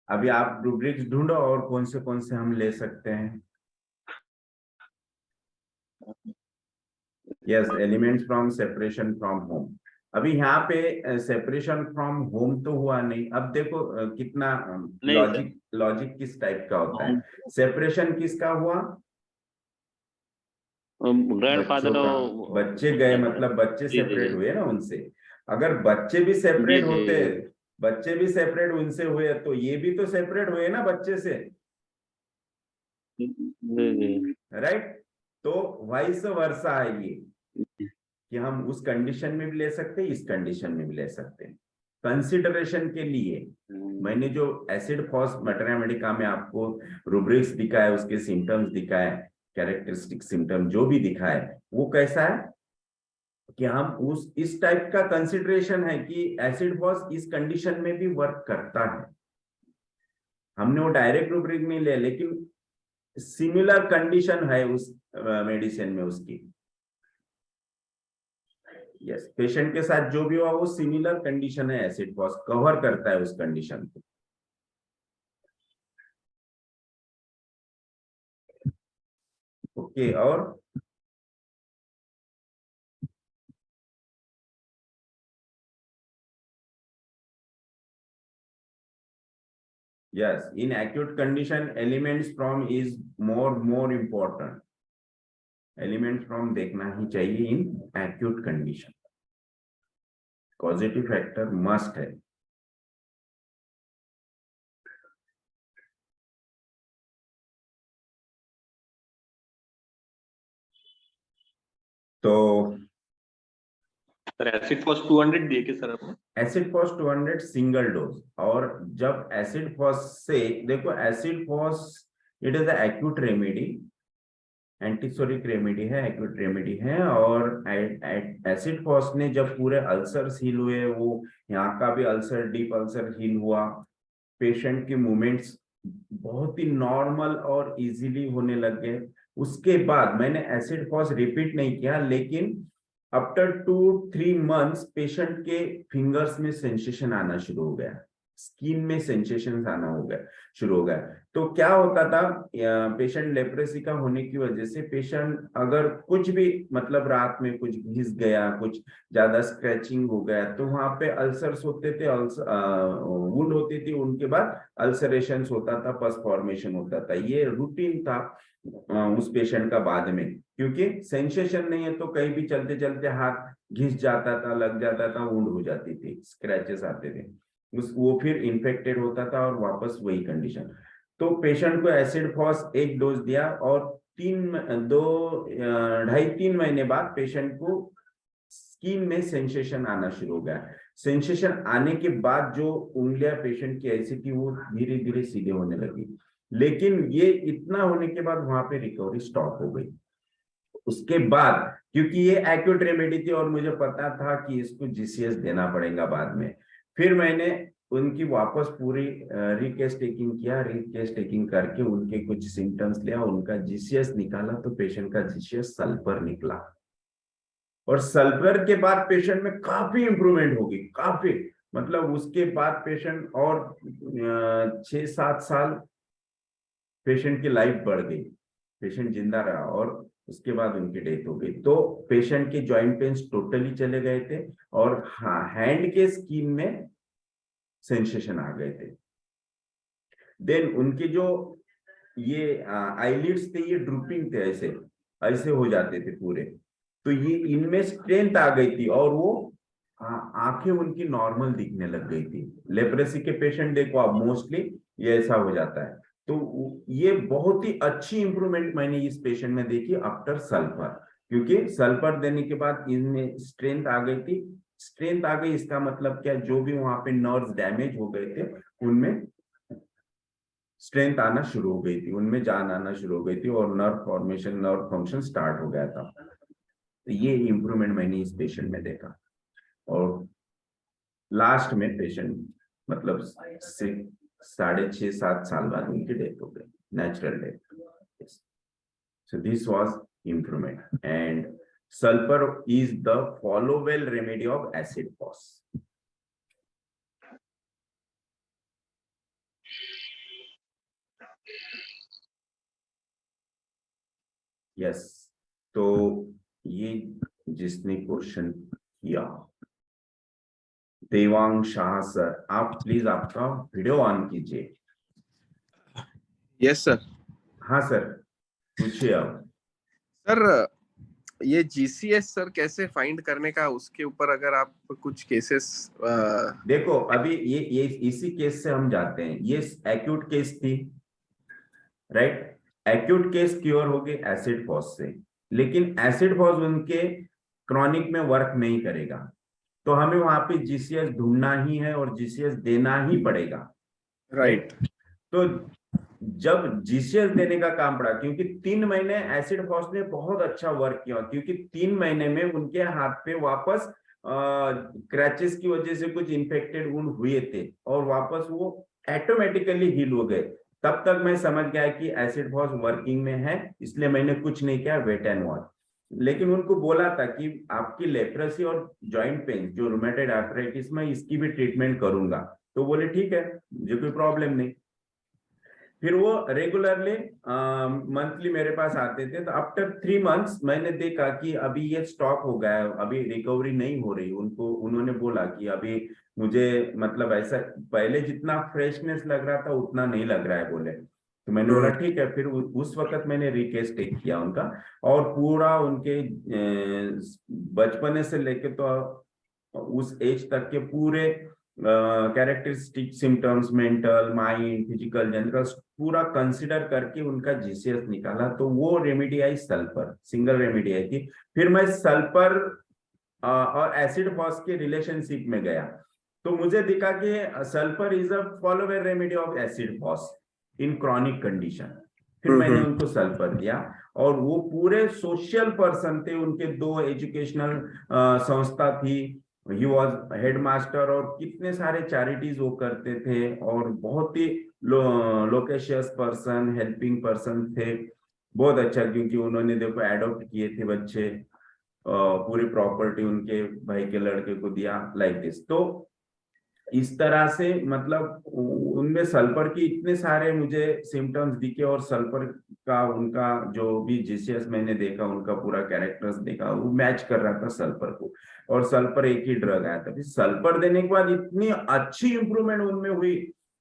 अभी आप रूब्रिक्स ढूंढो और कौन से हम ले सकते हैं। Yes, elements from separation from home. अभी यहाँ पे सेपरेशन फ्रॉम होम तो हुआ नहीं। अब देखो कितना लॉजिक किस टाइप का होता है। सेपरेशन किसका हुआ? ग्रैंडफादर, बच्चे गए मतलब बच्चे सेपरेट हुए ना उनसे। अगर बच्चे भी सेपरेट होते, बच्चे भी सेपरेट उनसे हुए, तो ये भी तो सेपरेट हुए ना बच्चे से, राइट। तो वाइस वर्सा है ये, कि हम उस कंडीशन में भी ले सकते हैं, इस कंडीशन में भी ले सकते हैं। कंसिडरेशन के लिए मैंने जो एसिड फॉस मटेरिया मेडिका में आपको रूब्रिक्स दिखाया, उसके सिम्टम्स दिखाए, कैरेक्टरिस्टिक सिम्टम जो भी दिखाए, वो कैसा है कि हम उस इस टाइप का कंसिडरेशन है कि एसिड फॉस इस कंडीशन में भी वर्क करता है। हमने वो डायरेक्ट रूब्रिक नहीं लिया, लेकिन सिमिलर कंडीशन है उस मेडिसिन में उसकी। यस, पेशेंट के साथ जो भी हुआ वो सिमिलर कंडीशन है, एसिड फॉस कवर करता है उस कंडीशन को। ओके, और yes, in acute condition elements from is more important. Elements from देखना ही चाहिए in acute condition. Causative factor must है। तो सर एसिड फॉस 200 दिए कि सर आपने? Acid phos 200 single dose. और जब एसिड फॉस से देखो, acid phos it is acute remedy, antipsoric remedy है, एक्यूट रेमेडी है। और एसिड फॉस ने जब पूरे अल्सर हील हुए, वो यहाँ का भी अल्सर, डीप अल्सर हील हुआ, पेशेंट के मूवमेंट्स बहुत ही नॉर्मल और इजीली होने लग गए। उसके बाद मैंने एसिड फॉस रिपीट नहीं किया, लेकिन आफ्टर 2-3 मंथ्स पेशेंट के फिंगर्स में सेंसेशन आना शुरू हो गया, स्किन में सेंसेशन आना शुरू हो गया। तो क्या होता था, पेशेंट लेप्रेसी का होने की वजह से पेशेंट अगर कुछ भी मतलब रात में कुछ घिस गया, कुछ ज्यादा स्क्रैचिंग हो गया, तो वहां पे अल्सर्स होते थे, वुंड होती थी, उनके बाद अल्सरेशन होता था, पस फॉर्मेशन होता था। ये रूटीन था उस पेशेंट का बाद में, क्योंकि सेंसेशन नहीं है तो कहीं भी चलते चलते हाथ घिस जाता था, लग जाता था, वुंड हो जाती थी, स्क्रैचेस आते थे, वो फिर इन्फेक्टेड होता था और वापस वही कंडीशन। तो पेशेंट को एसिड फॉस एक डोज दिया और 2.5-3 महीने बाद पेशेंट को स्किन में सेंसेशन आना शुरू हो गया। सेंसेशन आने के बाद जो उंगलियां पेशेंट की ऐसी थी, वो धीरे धीरे सीधे होने लगी। लेकिन ये इतना होने के बाद वहां पे रिकवरी स्टॉप हो गई। उसके बाद क्योंकि ये एक्यूट रेमेडी थी और मुझे पता था कि इसको जीसीएस देना पड़ेगा बाद में, फिर मैंने उनकी वापस पूरी रिकेस टेकिंग किया। रिकेस टेकिंग करके उनके कुछ सिम्टम्स लिया, उनका जीसीएस निकाला, तो पेशेंट का जीसीएस सल्फर निकला। और सल्फर के बाद पेशेंट में काफी इंप्रूवमेंट होगी, काफी, मतलब उसके बाद पेशेंट और 6-7 साल पेशेंट की लाइफ बढ़ गई, पेशेंट जिंदा रहा, और उसके बाद उनकी डेथ हो गई। तो पेशेंट के जॉइंट पेन्स टोटली चले गए थे, और हाँ, हैंड के स्किन में सेंसेशन आ गए थे। देन उनके जो ये आईलिड्स थे, ये ड्रूपिंग थे, ऐसे ऐसे हो जाते थे पूरे। तो ये इनमें स्ट्रेंथ आ गई थी, और वो आंखें उनकी नॉर्मल दिखने लग गई थी। लेप्रेसी के पेशेंट देखो आप, मोस्टली ये ऐसा हो जाता है। तो ये बहुत ही अच्छी इंप्रूवमेंट मैंने इस पेशेंट में देखी आफ्टर सल्फर, क्योंकि सल्फर देने के बाद इनमें स्ट्रेंथ आ गई थी। स्ट्रेंथ आ गई, इसका मतलब क्या, जो भी वहां पे नर्व्स डैमेज हो गए थे, उनमें स्ट्रेंथ आना शुरू हो गई थी, उनमें जान आना शुरू हो गई थी, और nerve formation, nerve function start हो गया था। तो ये इंप्रूवमेंट मैंने इस पेशेंट में देखा। और लास्ट में पेशेंट मतलब 6.5-7 साल बाद उनकी डेथ हो गई, natural death. So this was improvement, and sulfur is the follow well remedy of acid fos. Yes, तो ये जिसने क्वेश्चन किया, देवांग शाह सर, आप प्लीज आपका वीडियो ऑन कीजिए। Yes sir. हाँ सर, पूछिए आप। सर ये जीसीएस सर कैसे फाइंड करने का, उसके ऊपर अगर आप कुछ केसेस देखो, अभी ये इसी केस से हम जाते हैं। ये एक्यूट केस थी, राइट? एक्यूट केस क्योर हो गई एसिड फॉस से। लेकिन एसिड फॉस उनके क्रॉनिक में वर्क नहीं करेगा, तो हमें वहां पे जीसीएस ढूंढना ही है और जीसीएस देना ही पड़ेगा। राइट। तो जब जीसीएस देने का काम पड़ा, क्योंकि 3 महीने एसिड फॉस ने बहुत अच्छा वर्क किया, क्योंकि 3 महीने में उनके हाथ पे वापस क्रैचेस की वजह से कुछ इन्फेक्टेड वुंड हुए थे और वापस वो ऑटोमेटिकली हील हो गए। तब तक मैं समझ गया कि एसिड फॉस वर्किंग में है, इसलिए मैंने कुछ नहीं किया, वेट एंड वॉच। लेकिन उनको बोला था कि आपकी लेप्रेसी और जॉइंट पेन जो रूमेटॉइड आर्थराइटिस में, इसकी भी ट्रीटमेंट करूंगा। तो बोले ठीक है, मुझे कोई प्रॉब्लम नहीं। फिर वो रेगुलरली मंथली मेरे पास आते थे। तो आफ्टर 3 मंथ्स मैंने देखा कि अभी ये स्टॉप हो गया है, अभी रिकवरी नहीं हो रही। उन्होंने बोला कि अभी मुझे मतलब ऐसा पहले जितना फ्रेशनेस लग रहा था उतना नहीं लग रहा है बोले। तो मैंने बोला ठीक है। फिर उस वक्त मैंने रिकेस टेक किया उनका, और पूरा उनके बचपने से लेके तो उस एज तक के पूरे characteristic symptoms, mental, mind, physical, general पूरा कंसिडर करके उनका जीसीएस निकाला। तो वो रेमेडी आई सल्फर, सिंगल रेमेडी आई थी। फिर मैं सल्फर और एसिड फॉस के रिलेशनशिप में गया, तो मुझे दिखा कि sulphur is a follower remedy of acid FOSS in chronic condition. फिर मैंने उनको सल्फर दिया, और वो पूरे सोशल पर्सन थे, उनके 2 एजुकेशनल संस्था थी, ही वॉज हेडमास्टर, और कितने सारे चैरिटीज वो करते थे, और बहुत ही लोकेशियस पर्सन, हेल्पिंग पर्सन थे। बहुत अच्छा, क्योंकि उन्होंने देखो एडॉप्ट किए थे बच्चे, पूरी प्रॉपर्टी उनके भाई के लड़के को दिया, लाइक दिस। तो इस तरह से मतलब उनमें सल्फर की इतने सारे मुझे सिम्टम्स दिखे, और सल्फर का उनका जो भी जीसीएस मैंने देखा, उनका पूरा कैरेक्टर्स देखा, वो मैच कर रहा था सल्फर को। और सल्फर एक ही ड्रग आया था। फिर सल्फर देने के बाद इतनी अच्छी इंप्रूवमेंट उनमें हुई,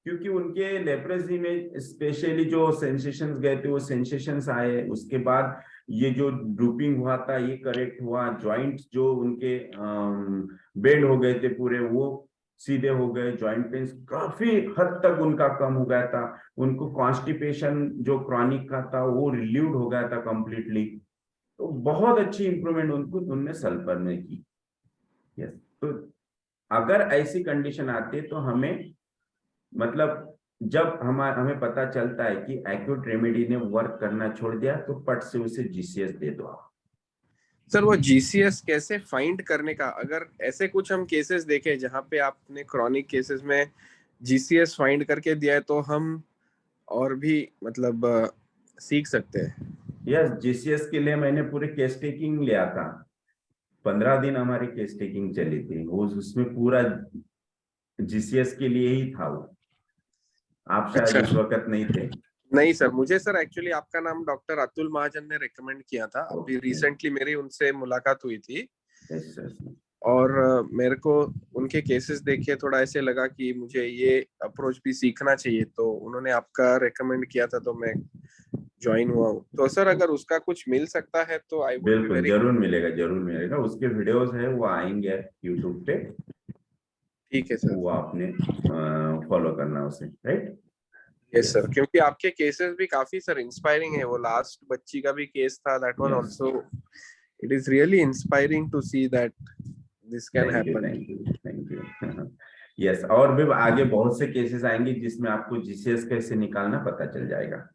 क्योंकि उनके लेप्रेसी में स्पेशली जो सेंसेशंस गए थे वो सेंसेशंस आए। उसके बाद ये जो ड्रूपिंग हुआ था ये करेक्ट हुआ, जॉइंट्स जो उनके बेंड हो गए थे पूरे, वो सीधे हो गए, जॉइंट पेन्स काफी हद तक उनका कम हो गया था। उनको कॉन्स्टिपेशन जो क्रॉनिक का था वो रिलीव्ड हो गया था कंप्लीटली। तो बहुत अच्छी इंप्रूवमेंट उनने सल्फर में की। यस, तो अगर ऐसी कंडीशन आती है तो हमें मतलब जब हमें पता चलता है कि एक्यूट रेमेडी ने वर्क करना छोड़ दिया, तो पट से उसे जीसीएस दे दो आप। सर वो जीसीएस कैसे फाइंड करने का, अगर ऐसे कुछ हम केसेस देखें जहां पे आपने क्रॉनिक केसेस में जीसीएस फाइंड करके दिया है, तो हम और भी मतलब सीख सकते हैं। यस, जीसीएस के लिए मैंने पूरे केस टेकिंग लिया था। 15 दिन हमारी केस टेकिंग चली थी, वो उसमें पूरा जीसीएस के लिए ही था वो। आप शायद उस वक्त नहीं थे। नहीं सर, मुझे सर एक्चुअली आपका नाम डॉक्टर अतुल महाजन ने रिकमेंड किया था। अभी रिसेंटली मेरी उनसे मुलाकात हुई थी, और मेरे को उनके केसेस देखे थोड़ा ऐसे लगा कि मुझे ये अप्रोच भी सीखना चाहिए, तो उन्होंने आपका रिकमेंड किया था, तो मैं ज्वाइन हुआ हूँ। तो सर अगर उसका कुछ मिल सकता है तो आई वुड बिल्कुल, जरूर मिलेगा, जरूर मिलेगा। उसके वीडियोस है वो आएंगे यूट्यूब पे। ठीक है सर, वो आपने फॉलो करना उसे, राइट? यस सर, क्योंकि आपके केसेस भी काफी सर इंस्पायरिंग है। वो लास्ट बच्ची का भी केस था, that one also, it is really inspiring to see that this can happen. Thank you. Yes, और भी आगे बहुत से केसेस आएंगे जिसमें आपको जीसीएस कैसे निकालना पता चल जाएगा।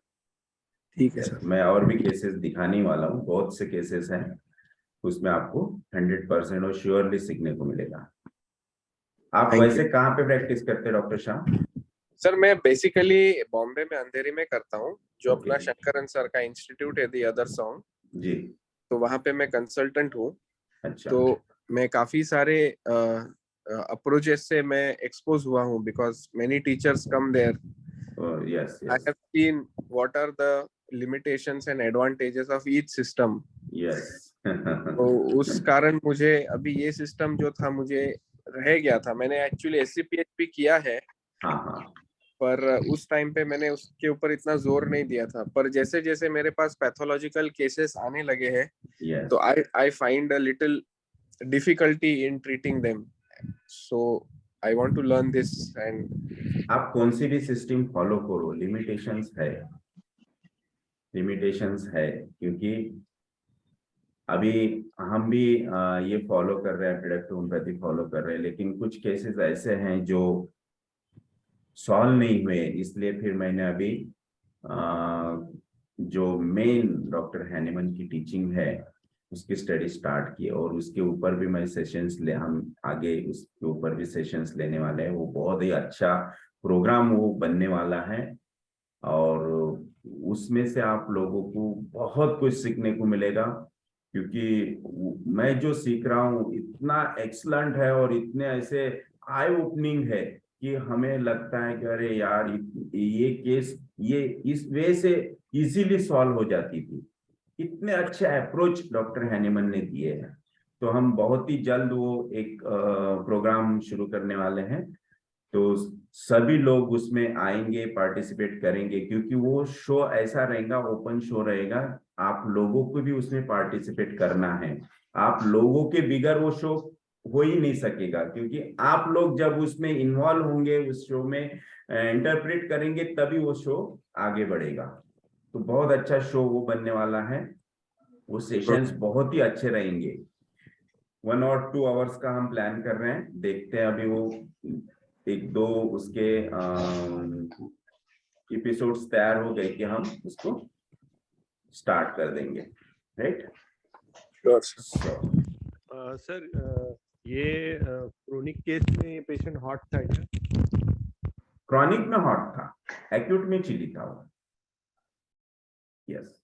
ठीक है सर, मैं और भी केसेस दिखाने वाला हूँ, बहुत से केसेस हैं, उसमें आपको 100% और श्योरली सीखने को मिलेगा। आप वैसे कहाँ पे प्रैक्टिस करते हैं डॉक्टर शाह? सर मैं बेसिकली बॉम्बे में अंधेरी में करता हूँ, जो अपना शंकरन सर का इंस्टीट्यूट है, दी अदर सॉन्ग जी, तो वहां पे मैं कंसल्टेंट हूँ। अच्छा। तो मैं काफी सारे अप्रोचेस से मैं एक्सपोज हुआ हूँ, because many teachers come there. Yes, I have seen what are the limitations and advantages of each system. Yes. तो उस कारण मुझे अभी ये सिस्टम जो था मुझे रह गया था। मैंने एक्चुअली SCPH भी किया है, पर उस टाइम पे मैंने उसके ऊपर इतना जोर नहीं दिया था। पर जैसे जैसे मेरे पास पैथोलॉजिकल केसेस आने लगे हैं, तो I find a little difficulty in treating them, so I want to learn this. And आप कौन सी भी सिस्टम फॉलो करो, लिमिटेशंस है, क्योंकि अभी हम भी ये फॉलो कर रहे हैं, प्रोडक्टिव होम्योपैथी फॉलो कर रहे हैं, लेकिन कुछ केसेस ऐसे हैं जो सॉल्व नहीं हुए, इसलिए फिर मैंने अभी जो मेन डॉक्टर हैनीमन की टीचिंग है उसकी स्टडी स्टार्ट की, और उसके ऊपर भी मैं सेशंस ले, हम आगे उसके ऊपर भी सेशंस लेने वाले हैं। वो बहुत ही अच्छा प्रोग्राम वो बनने वाला है, और उसमें से आप लोगों को बहुत कुछ सीखने को मिलेगा, क्योंकि मैं जो सीख रहा हूँ इतना एक्सलेंट है और इतने ऐसे आई ओपनिंग है कि हमें लगता है कि अरे यार ये केस ये इस वे से इजीली सॉल्व हो जाती थी। इतने अच्छे अप्रोच डॉक्टर हैनीमन ने दिए हैं। तो हम बहुत ही जल्द वो एक प्रोग्राम शुरू करने वाले हैं, तो सभी लोग उसमें आएंगे, पार्टिसिपेट करेंगे, क्योंकि वो शो ऐसा रहेगा, ओपन शो रहेगा, आप लोगों को भी उसमें पार्टिसिपेट करना है। आप लोगों के बिगैर वो शो हो ही नहीं सकेगा, क्योंकि आप लोग जब उसमें इन्वॉल्व होंगे, उस शो में इंटरप्रेट करेंगे, तभी वो शो आगे बढ़ेगा। तो बहुत अच्छा शो वो बनने वाला है। वो सेशंस बहुत ही अच्छे रहेंगे। 1 और 2 आवर्स का हम प्लान कर रहे हैं, देखते हैं अभी वो 1-2 उसके एपिसोड्स तैयार हो गए कि हम उसको स्टार्ट कर देंगे, राइट? सर ये क्रोनिक केस में पेशेंट हॉट था क्या? क्रॉनिक में हॉट था, एक्यूट में चिली था वो। यस।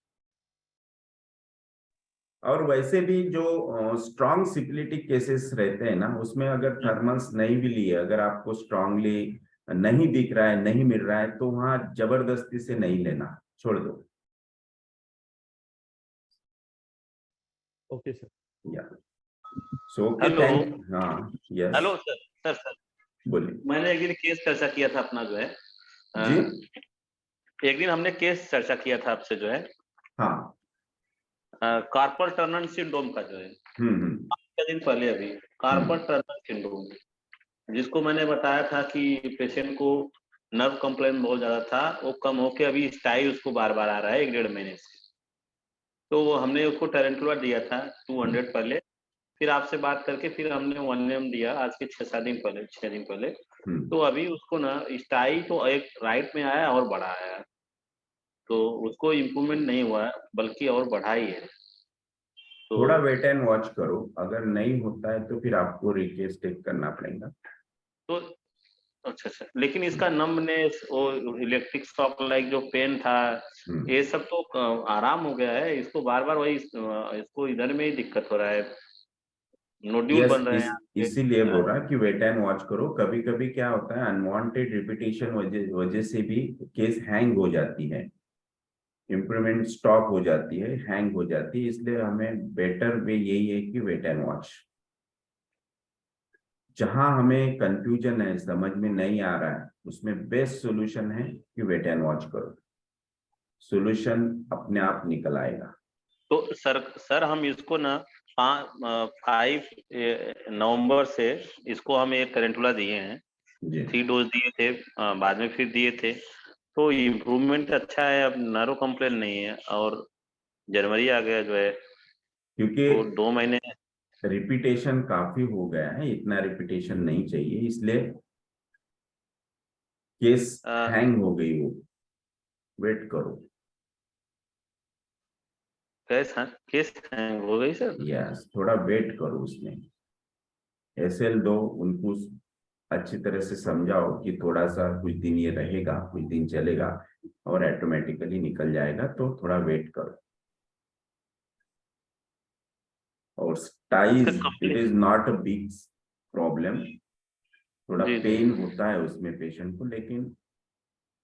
और वैसे भी जो स्ट्रॉन्ग सिपिलिटिक केसेस रहते हैं ना, उसमें अगर थर्मल्स नहीं भी लिए, अगर आपको स्ट्रांगली नहीं दिख रहा है, नहीं मिल रहा है, तो वहां जबरदस्ती से नहीं लेना, छोड़ दो। Okay sir. या सो ओके, हेलो। थैंक। हाँ, यस। Hello sir. सर बोलिए। मैंने एक दिन केस चर्चा किया था अपना जो है जी। एक दिन हमने केस चर्चा किया था आपसे जो है हाँ। कार्पल टर्नर सिंड्रोम का जो है 5 दिन पहले अभी कार्पल टर्नर सिंड्रोम, जिसको मैंने बताया था कि पेशेंट को नर्व कंप्लेन बहुत ज्यादा था, वो कम होके अभी स्टाइल उसको बार बार आ रहा है 1-1.5 महीने से। तो हमने उसको टेरेंटुला दिया था 200 पहले, फिर आपसे बात करके फिर हमने 1 दिया आज के 6 दिन पहले। तो अभी उसको ना स्टाइल तो एक राइट में आया और बढ़ा है, तो उसको इम्प्रूवमेंट नहीं हुआ है बल्कि और बढ़ा ही है। तो थोड़ा वेट एंड वॉच करो, अगर नहीं होता है तो फिर आपको रिकेस टेक करना पड़ेगा। तो अच्छा, लेकिन इसका नंबनेस और इलेक्ट्रिक शॉक लाइक जो पेन था, ये सब तो आराम हो गया है। इसको बार बार वही इसको इधर में ही दिक्कत हो रहा है, नोड्यूल बन रहे हैं। इसीलिए बोल रहा कि वेट एंड वॉच करो। कभी कभी क्या होता है, अनवांटेड रिपीटेशन वजह से भी केस हैंग हो जाती है, इम्प्रूवमेंट स्टॉप हो जाती है, हैंग हो जाती है। इसलिए हमें बेटर वे यही है कि वेट एंड वॉच। जहां हमें कंफ्यूजन है, समझ में नहीं आ रहा है, उसमें बेस्ट सॉल्यूशन है कि वेट एंड वॉच करो, सॉल्यूशन अपने आप निकल आएगा। तो सर हम इसको ना 5 नवंबर से इसको हम एक टेरेंटुला दिए हैं, 3 डोज दिए थे, बाद में फिर दिए थे, तो इम्प्रूवमेंट अच्छा है, अब नर्व कंप्लेन नहीं है। और जनवरी आ गया जो है, क्योंकि तो 2 महीने रिपीटेशन काफी हो गया है, इतना रिपीटेशन नहीं चाहिए, इसलिए केस हैंग हो गई वो। वेट करो। केस हैंग हो गई सर? यस, थोड़ा वेट करो। उसमें SL दो, उनको अच्छी तरह से समझाओ कि थोड़ा सा कुछ दिन ये रहेगा, कुछ दिन चलेगा और ऑटोमेटिकली निकल जाएगा, तो थोड़ा वेट करो। और styes, it is not a big problem, थोड़ा पेन होता है उसमें पेशेंट को, लेकिन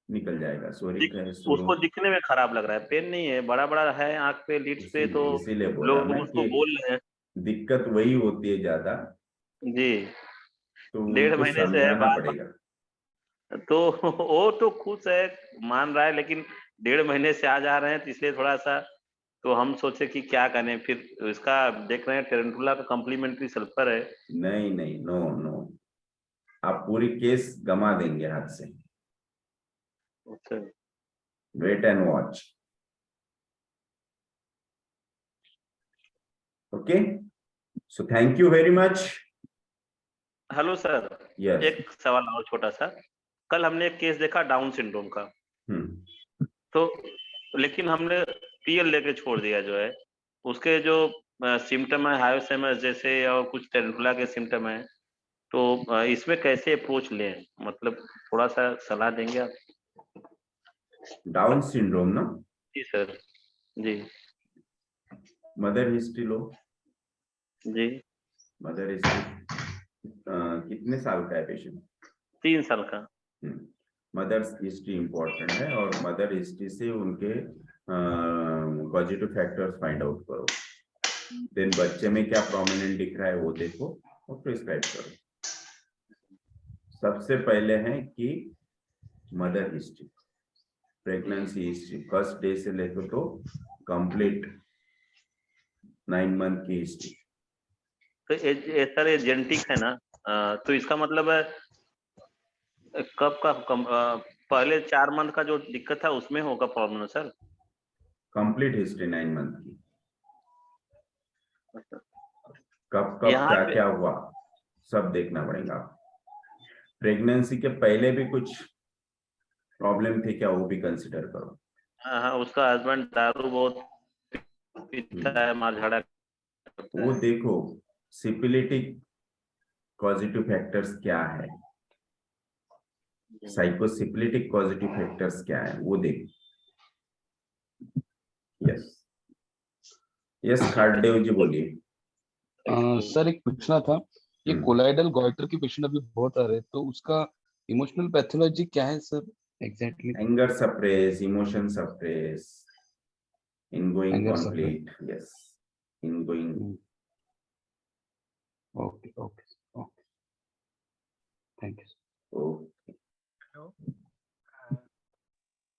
निकल जाएगा। सॉरी उसको दिखने में खराब लग रहा है, पेन नहीं है, बड़ा बड़ा है आंख पे, लिड्स पे, तो इसीलिए बोल लोग रहा उसको बोल रहे हैं। दिक्कत वही होती है ज्यादा जी, तो 1.5 महीने से है समझाना पड़ेगा। तो वो तो खुश है, मान रहा है, लेकिन 1.5 महीने से आ जा रहे हैं, तो इसलिए थोड़ा सा तो हम सोचे कि क्या करें। फिर इसका देख रहे हैं टेरेंटुला का कम्प्लीमेंट्री सल्फर है। नहीं, नो, आप पूरी केस गमा देंगे हाथ से। अच्छा, wait and watch. Okay, so thank you very much. Hello sir, Yes. एक सवाल और छोटा सा। कल हमने एक केस देखा डाउन सिंड्रोम का, तो लेकिन हमने पीएल लेके छोड़ दिया जो है, उसके जो सिम्टम है हायोसेमस जैसे और कुछ टेरेंटुला के सिम्टम है, तो इसमें कैसे अप्रोच लें, मतलब थोड़ा सा सलाह देंगे आप? डाउन सिंड्रोम ना? जी सर, जी मदर हिस्ट्री लो। जी। मदर हिस्ट्री कितने साल का है पेशेंट? 3 साल का। मदर्स हिस्ट्री इंपॉर्टेंट है और मदर हिस्ट्री से उनके पॉजिटिव फैक्टर्स फाइंड आउट करो, देन बच्चे में क्या प्रोमिनेंट दिख रहा है वो देखो और प्रिस्क्राइब करो। सबसे पहले है कि mother history, pregnancy history first day से लेकर तो कंप्लीट 9 मंथ की हिस्ट्री। तो सर ये जेनेटिक है ना, तो इसका मतलब है कब का पहले 4 मंथ का जो दिक्कत है उसमें होगा problem sir? Complete history 9 month की, कब क्या क्या हुआ सब देखना पड़ेगा। प्रेगनेंसी के पहले भी कुछ प्रॉब्लम थी क्या वो भी कंसिडर करो। हाँ, उसका हस्बैंड दारू बहुत पीता है, मारझाड़ा करता है। वो देखो सिपिलिटिक पॉजिटिव फैक्टर्स क्या है, साइकोसिपिलिटिक पॉजिटिव फैक्टर्स क्या है वो देखो। यस यस खारदेव जी बोलिए। सर एक पूछना था, ये कोलाइडल गॉइटर के पेशेंट अभी बहुत आ रहे हैं, तो उसका इमोशनल पैथोलॉजी क्या है sir exactly? Anger suppress, emotion suppress, ingoing Anger conflict, yes ingoing. Okay okay okay, thank you. Okay,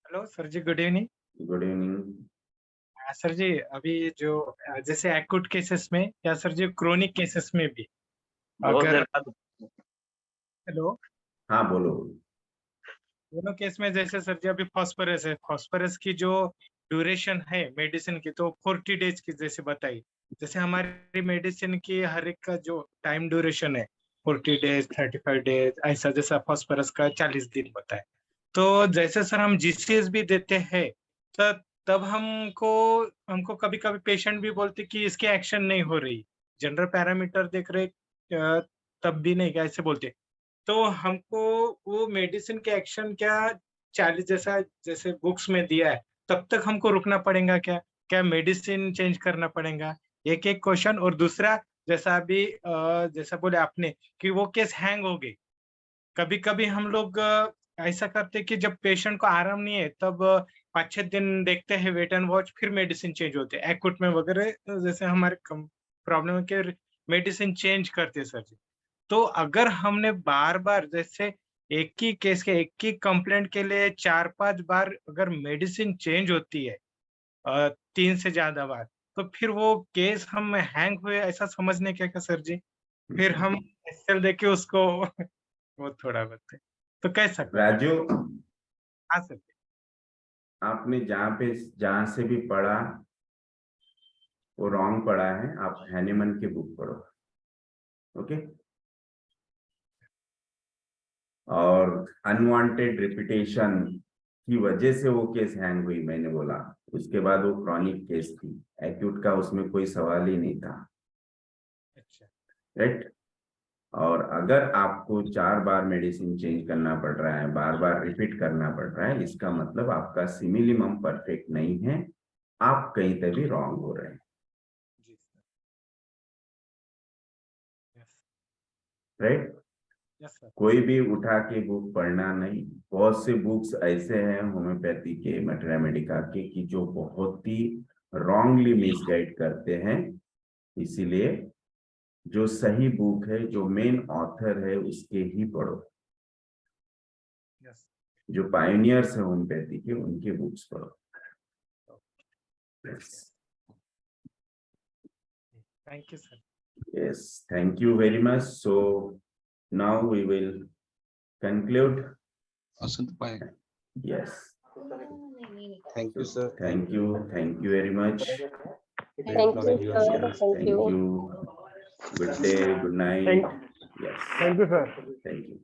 hello sir ji, good evening. Good evening sir ji, अभी जो जैसे एक्यूट केसेस में या सर जी क्रोनिक केसेस में भी अगर, हेलो हाँ बोलो। दोनों केस में जैसे सर जी अभी फॉस्फोरस है, फॉस्फोरस की जो ड्यूरेशन है मेडिसिन की तो 40 डेज की जैसे बताई, जैसे हमारी मेडिसिन की हर एक का जो टाइम ड्यूरेशन है 40 डेज 35 डेज ऐसा, जैसा फॉस्फोरस का 40 दिन बताए। तो जैसे सर हम जीसीएस भी देते हैं तब हमको कभी कभी पेशेंट भी बोलते कि इसकी एक्शन नहीं हो रही, जनरल पैरामीटर देख रहे तब भी नहीं, ऐसे बोलते। तो हमको वो मेडिसिन के एक्शन क्या 40 जैसा जैसे बुक्स में दिया है तब तक हमको रुकना पड़ेगा क्या, क्या मेडिसिन चेंज करना पड़ेगा? एक क्वेश्चन। और दूसरा, जैसा अभी जैसा बोले आपने कि वो केस हैंग हो गई, कभी कभी हम लोग ऐसा करते कि जब पेशेंट को आराम नहीं है तब 5-6 दिन देखते हैं, वेट एंड वॉच, फिर मेडिसिन चेंज होते हैं एक्यूट में वगैरह, जैसे हमारे प्रॉब्लम के मेडिसिन चेंज करते हैं सर जी। तो अगर हमने बार बार जैसे एक ही केस के एक ही कंप्लेंट के लिए 4-5 बार अगर मेडिसिन चेंज होती है 3 से ज्यादा बार, तो फिर वो केस हम हैंग हुए ऐसा समझने क्या सर जी? फिर हम एसएल देके उसको वो थोड़ा बताए तो कैसा राजू। हाँ सर, आपने जहां से भी पढ़ा वो रॉन्ग पढ़ा है, आप हैनीमन की बुक पढ़ो, ओके। और अनवांटेड रिपीटेशन की वजह से वो केस हैंग हुई, मैंने बोला। उसके बाद वो क्रॉनिक केस थी, एक्यूट का उसमें कोई सवाल ही नहीं था, राइट। और अगर आपको 4 बार मेडिसिन चेंज करना पड़ रहा है, बार बार रिपीट करना पड़ रहा है, इसका मतलब आपका सिमिलिमम परफेक्ट नहीं है, आप कहीं पे भी रॉन्ग हो रहे हैं, राइट। कोई भी उठा के बुक पढ़ना नहीं। बहुत से बुक्स ऐसे हैं होम्योपैथी के, मटेरिया मेडिका के, कि जो बहुत ही रॉन्गली मिसगाइड करते हैं। इसीलिए जो सही बुक है, जो मेन ऑथर है, उसके ही पढ़ो। जो पायनियर्स है होम्योपैथी के, उनके बुक्स पढ़ो। Thank you sir. Yes, thank you very much. So now we will conclude. Yes. Thank you, sir. Thank you very much. Thank you, sir. Yes, Thank you. Good day, good night. Thank Yes. you, sir. Thank you.